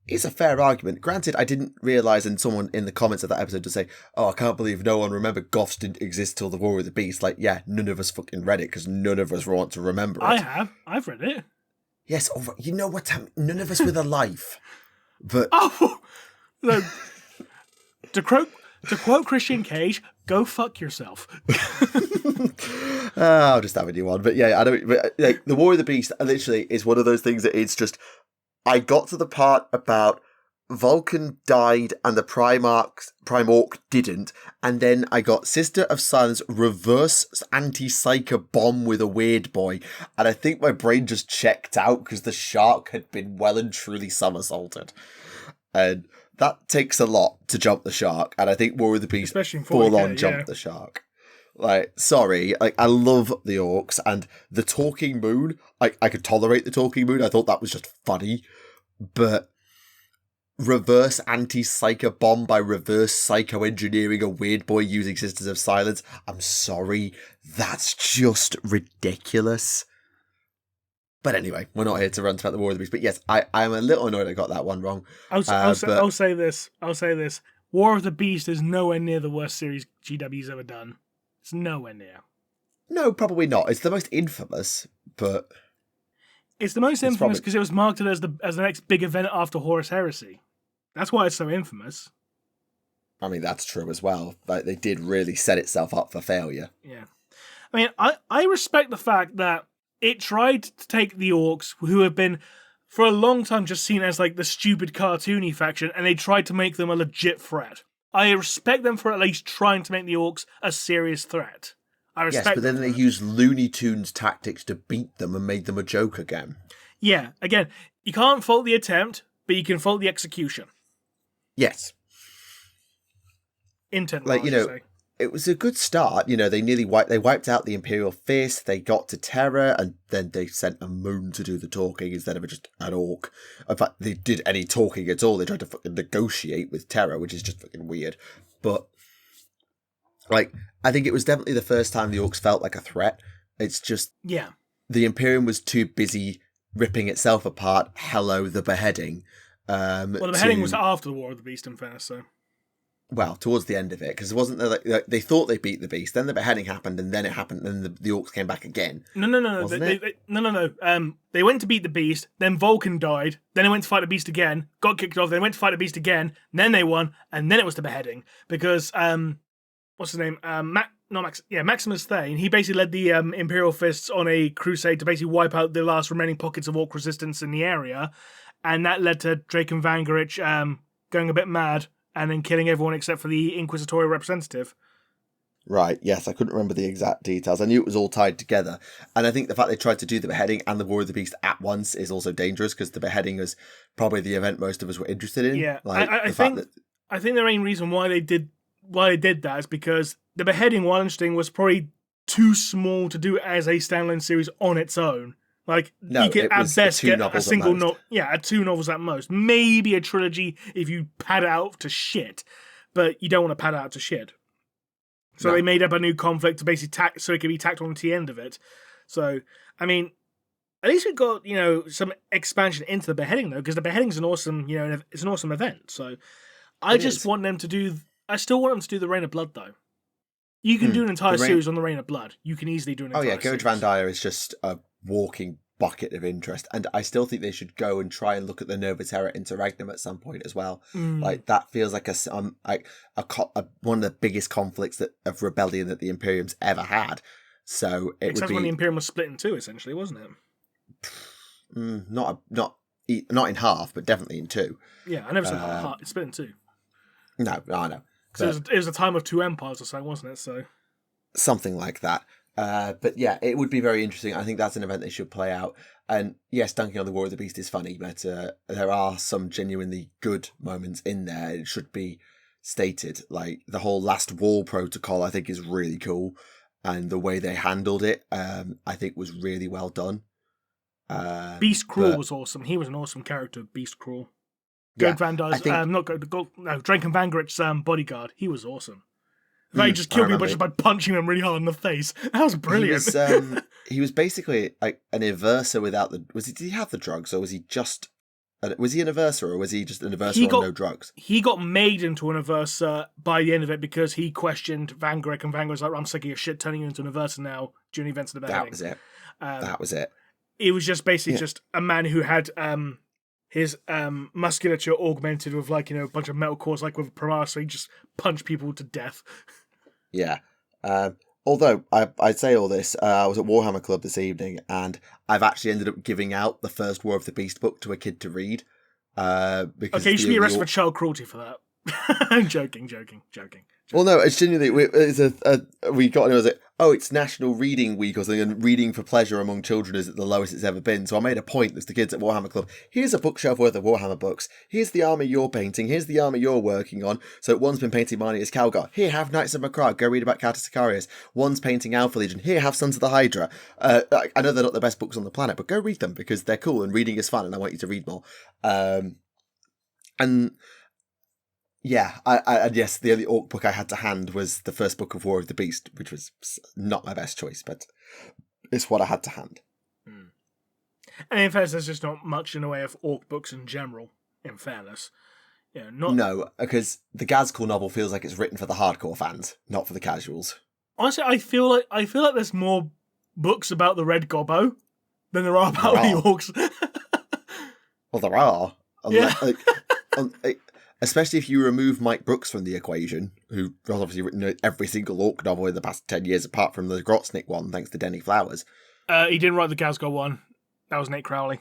is a fair argument. Granted, I didn't realise, and someone in the comments of that episode to say, oh, I can't believe no one remembered Goths didn't exist till the War of the Beast. None of us fucking read it because none of us want to remember it. I have. I've read it. Yes, you know what? None of us with a life. But no. To quote Christian Cage, go fuck yourself. I'll just have a new one. But yeah, I don't. But, the War of the Beast literally is one of those things that it's just. I got to the part about Vulcan died and the Prime Orc didn't, and then I got Sister of Silence reverse anti-psyker bomb with a weird boy, and I think my brain just checked out because the shark had been well and truly somersaulted, and that takes a lot to jump the shark, and I think War of the Beast full on jumped the shark. Sorry, I love the Orcs and the Talking Moon. I could tolerate the Talking Moon. I thought that was just funny, but reverse anti-psycho bomb by reverse psycho-engineering a weird boy using Sisters of Silence. I'm sorry, that's just ridiculous. But anyway, we're not here to run about the War of the Beast. But yes, I'm a little annoyed I got that one wrong. I'll say this. War of the Beast is nowhere near the worst series GW's ever done. It's nowhere near. No, probably not. It's the most infamous, but... It's the most infamous because it was marketed as the next big event after Horus Heresy. That's why it's so infamous. I mean, that's true as well. They did really set itself up for failure. Yeah. I mean, I respect the fact that it tried to take the Orcs, who have been, for a long time, just seen as the stupid cartoony faction, and they tried to make them a legit threat. I respect them for at least trying to make the Orcs a serious threat. Yes, but then they used Looney Tunes tactics to beat them and made them a joke again. Yeah, again, you can't fault the attempt, but you can fault the execution. Yes. Intent, it was a good start. They wiped out the Imperial Fist, they got to Terra, and then they sent a moon to do the talking instead of just an orc. In fact, they did any talking at all. They tried to fucking negotiate with Terra, which is just fucking weird. But... I think it was definitely the first time the Orcs felt like a threat. It's just... Yeah. The Imperium was too busy ripping itself apart. Hello, the beheading. Well, the beheading was after the War of the Beast, in fairness, so... Well, towards the end of it, because it wasn't like they thought they beat the beast, then the beheading happened, and then it happened, and the orcs came back again. No. They went to beat the beast, then Vulcan died, then they went to fight the beast again, got kicked off, then went to fight the beast again, then they won, and then it was the beheading. Because, what's his name? Maximus Thane, he basically led the Imperial Fists on a crusade to basically wipe out the last remaining pockets of orc resistance in the area, and that led to Draken Vangerich going a bit mad, and then killing everyone except for the inquisitorial representative. Right, yes, I couldn't remember the exact details. I knew it was all tied together. And I think the fact they tried to do the beheading and the War of the Beast at once is also dangerous, because the beheading was probably the event most of us were interested in. Yeah, I think the main reason why they did that is because the beheading, while interesting, was probably too small to do as a standalone series on its own. Like, no, you could at best get a single novel. Yeah, 2 novels at most. Maybe a trilogy if you pad it out to shit. But you don't want to pad it out to shit. So they made up a new conflict to basically so it could be tacked on to the end of it. So, I mean, at least we've got, some expansion into the beheading, though, because the beheading's an awesome, it's an awesome event. So, I still want them to do the Reign of Blood, though. You can do an entire series on the Reign of Blood. You can easily do an entire series. Gurge Van Dyer is just a walking bucket of interest, and I still think they should go and try and look at the Nova Terra Interregnum at some point as well. Like, that feels like one of the biggest conflicts of rebellion that the Imperium's ever had. So except when the Imperium was split in 2, essentially, wasn't it? Not in half, but definitely in 2. Yeah, I never said half. It's split in 2. No, I know. So it was a time of 2 empires or so, wasn't it? So something like that. But yeah, it would be very interesting. I think that's an event they should play out. And yes, dunking on the War of the Beast is funny, but there are some genuinely good moments in there. It should be stated. Like, the whole Last Wall protocol, I think, is really cool. And the way they handled it, I think, was really well done. Beast Crawl was awesome. He was an awesome character, Beast Crawl. Gerd Van Dyer's, Draken Vangerich's bodyguard. He was awesome. He just killed people just by punching them really hard in the face. That was brilliant. He was basically like an Aversa without the... Did he have the drugs, or was he just... Was he an Aversa, or was he just an Aversa on no drugs? He got made into an Aversa by the end of it because he questioned Vangerich, and Vangerich was like, I'm sick of your shit, turning you into an Aversa now during the events of the beheading. That was it. It was just basically just a man who had his musculature augmented with, like, a bunch of metal cores, like with Primaris, so he just punched people to death. Yeah. Although, I'd say all this, I was at Warhammer Club this evening, and I've actually ended up giving out the first War of the Beast book to a kid to read. Because okay, you should be arrested for child cruelty for that. I'm joking. Well, no, it's genuinely, we got it, it was like, it's National Reading Week or something, and reading for pleasure among children is at the lowest it's ever been. So I made a point to the kids at Warhammer Club, here's a bookshelf worth of Warhammer books, here's the army you're painting, here's the army you're working on. So one's been painting Marnius Calgar, here, have Knights of Macra, go read about Catus Sicarius. One's painting Alpha Legion, here, have Sons of the Hydra. I know they're not the best books on the planet, but go read them, because they're cool, and reading is fun, and I want you to read more. And... yeah, and yes, the only orc book I had to hand was the first book of War of the Beast, which was not my best choice, but it's what I had to hand. And in fairness, there's just not much in the way of orc books in general, in fairness. Yeah, No, because the Gazkul novel feels like it's written for the hardcore fans, not for the casuals. Honestly, I feel like there's more books about the Red Gobbo than there are about the orcs. Well, there are. Yeah. Especially if you remove Mike Brooks from the equation, who has obviously written every single orc novel in the past 10 years, apart from the Grotznik one, thanks to Denny Flowers. He didn't write the Gazgol one. That was Nate Crowley.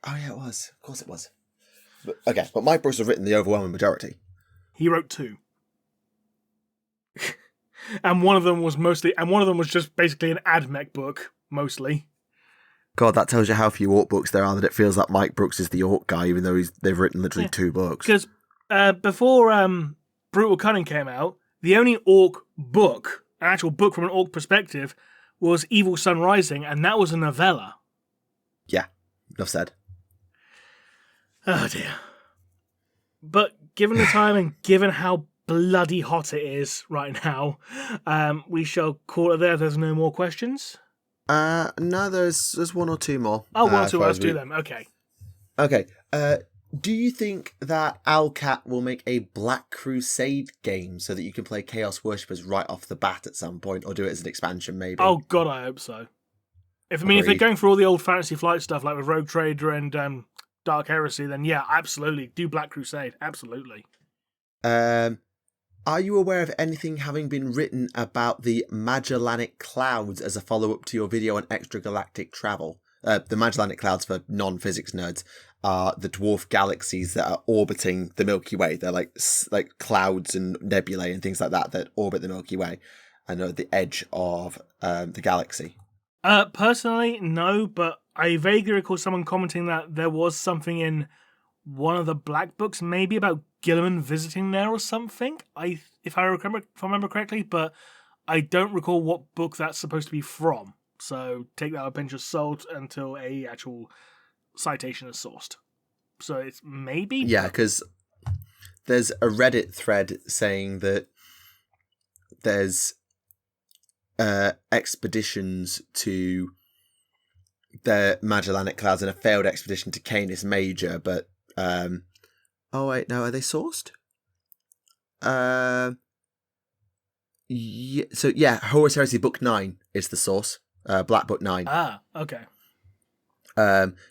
Oh, yeah, it was. Of course it was. But Mike Brooks has written the overwhelming majority. He wrote 2. and one of them was just basically an AdMech book, mostly. God, that tells you how few orc books there are, that it feels like Mike Brooks is the orc guy, even though they've written literally 2 books. Because before Brutal Cunning came out, the only orc book, an actual book from an orc perspective, was Evil Sun Rising, and that was a novella. Yeah, enough said. Oh dear. But given the time and given how bloody hot it is right now, we shall call it there. There's no more questions. No, there's one or two more. Oh, one or two. far Let's as we- do them. Okay. Okay. Do you think that Owlcat will make a Black Crusade game so that you can play Chaos Worshippers right off the bat at some point, or do it as an expansion maybe? Oh God, I hope so. If they're Agreed. going for all the old Fantasy Flight stuff like with Rogue Trader and Dark Heresy, then yeah, absolutely do Black Crusade. Absolutely. Are you aware of anything having been written about the Magellanic Clouds as a follow-up to your video on extragalactic travel? The Magellanic Clouds, for non-physics nerds, are the dwarf galaxies that are orbiting the Milky Way. They're like clouds and nebulae and things like that orbit the Milky Way and are at the edge of the galaxy. Personally, no, but I vaguely recall someone commenting that there was something in one of the Black Books, maybe about Gilliman visiting there or something. If I remember correctly, but I don't recall what book that's supposed to be from. So take that with a pinch of salt until a actual citation is sourced. So it's maybe. Yeah, because there's a Reddit thread saying that there's expeditions to the Magellanic Clouds and a failed expedition to Canis Major, but oh wait, no, are they sourced? Yeah, so yeah, Horus Heresy Book 9 is the source. Black Book 9. Ah, okay.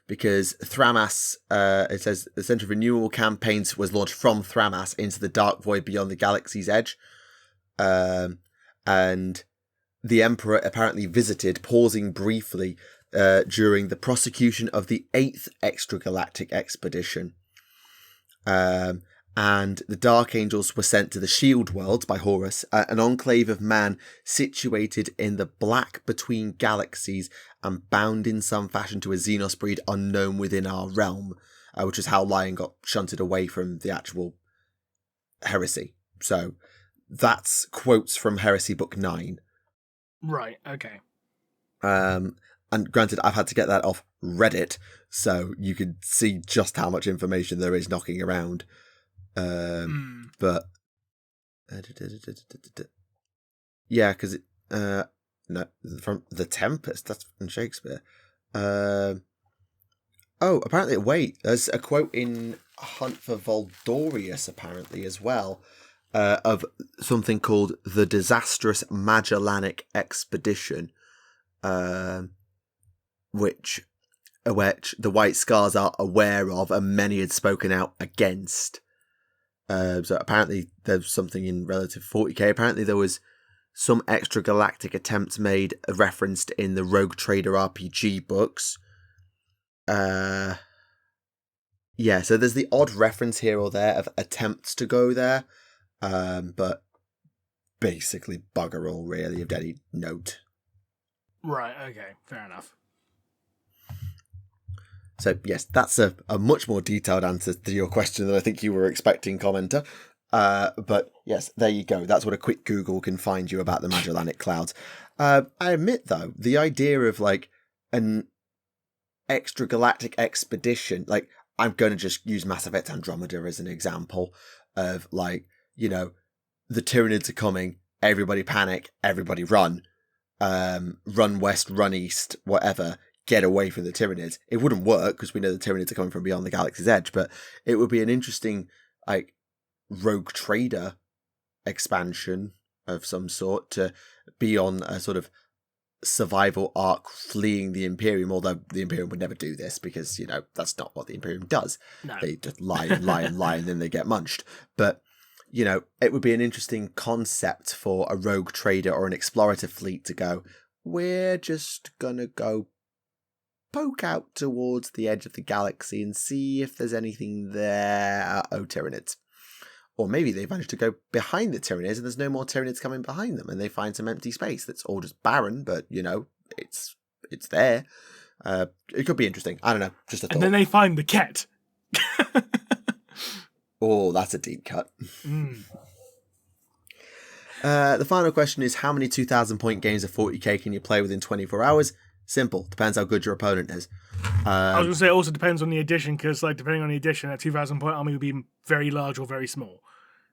Because Thramas, it says the Center of Renewal Campaigns was launched from Thramas into the dark void beyond the galaxy's edge. And the Emperor apparently visited, pausing briefly during the prosecution of the 8th extragalactic expedition. And the Dark Angels were sent to the Shield Worlds by Horus, an enclave of man situated in the black between galaxies and bound in some fashion to a Xenos breed unknown within our realm, which is how Lion got shunted away from the actual heresy. So that's quotes from Heresy Book 9. Right, okay. And granted, I've had to get that off Reddit, so you could see just how much information there is knocking around. But yeah, because no, from The Tempest, that's from Shakespeare. Oh, apparently, wait, there's a quote in Hunt for Voldorius apparently as well, of something called the Disastrous Magellanic Expedition, which the White Scars are aware of and many had spoken out against. So apparently there's something in relative 40k. Apparently there was some extragalactic attempts made referenced in the Rogue Trader RPG books. Yeah, so there's the odd reference here or there of attempts to go there, but basically bugger all really of any note. Right, okay, fair enough. So yes, that's a much more detailed answer to your question than I think you were expecting, commenter. But yes, there you go. That's what a quick Google can find you about the Magellanic Clouds. I admit, though, the idea of like an extragalactic expedition, like I'm going to just use Mass Effect Andromeda as an example of like, you know, the Tyranids are coming, everybody panic, everybody run, run west, run east, whatever. Get away from the Tyranids. It wouldn't work because we know the Tyranids are coming from beyond the galaxy's edge, but it would be an interesting like Rogue Trader expansion of some sort to be on a sort of survival arc fleeing the Imperium, although the Imperium would never do this because, you know, that's not what the Imperium does. No. They just lie and lie and lie and then they get munched. But, you know, it would be an interesting concept for a Rogue Trader or an Explorator fleet to go, we're just gonna go poke out towards the edge of the galaxy and see if there's anything there. Oh, Tyranids. Or maybe they managed to go behind the Tyranids and there's no more Tyranids coming behind them and they find some empty space that's all just barren, but, you know, it's there. It could be interesting. I don't know. Just a thought. And then they find the cat. Oh, that's a deep cut. The final question is, how many 2,000-point games of 40k can you play within 24 hours? Simple. Depends how good your opponent is. I was going to say it also depends on the edition, because like depending on the edition, a 2,000-point army would be very large or very small.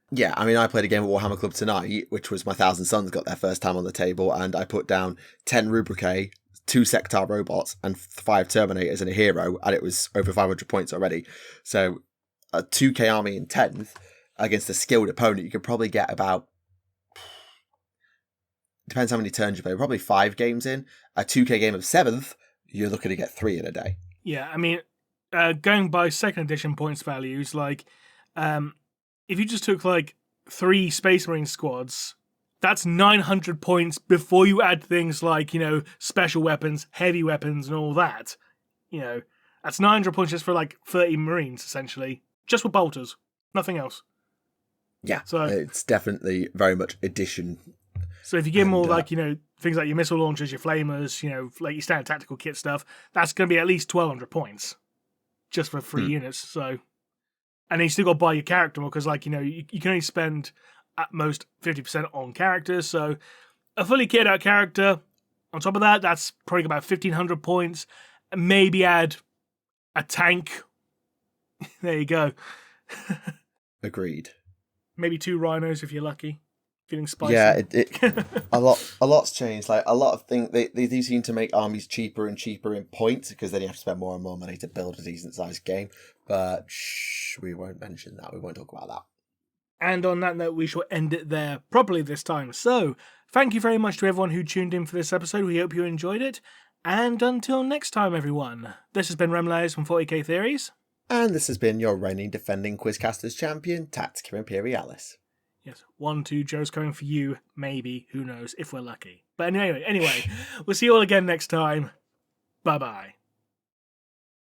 Yeah, I mean, I played a game at Warhammer Club tonight, which was my 1,000 Suns got their first time on the table, and I put down 10 Rubricae, 2 sector robots and 5 Terminators and a hero, and it was over 500 points already. So a 2k army in 10th against a skilled opponent, you could probably get about, depends how many turns you play, probably 5 games in. A 2k game of 7th, you're looking to get 3 in a day. Yeah, I mean, going by 2nd edition points values, like, if you just took, like, 3 Space Marine squads, that's 900 points before you add things like, special weapons, heavy weapons, and all that. That's 900 points just for, like, 30 Marines, essentially. Just with bolters. Nothing else. Yeah, so it's definitely very much addition. So if you give them all, like, things like your missile launchers, your flamers, like your standard tactical kit stuff, that's going to be at least 1,200 points just for 3 units. So, and then you still got to buy your character more because, like, you can only spend at most 50% on characters. So a fully kitted out character, on top of that, that's probably about 1,500 points. Maybe add a tank. There you go. Agreed. Maybe 2 rhinos if you're lucky. Feeling spicy. Yeah, a lot's changed. Like, a lot of things, they do seem to make armies cheaper and cheaper in points because then you have to spend more and more money to build a decent sized game. But we won't mention that. We won't talk about that. And on that note, we shall end it there properly this time. So, thank you very much to everyone who tuned in for this episode. We hope you enjoyed it. And until next time, everyone, this has been Remleiz from 40k Theories. And this has been your reigning defending Quizcasters champion, Tactica Imperialis. Yes, 1, 2 Joe's coming for you, maybe, who knows, if we're lucky. But anyway, we'll see you all again next time. Bye-bye.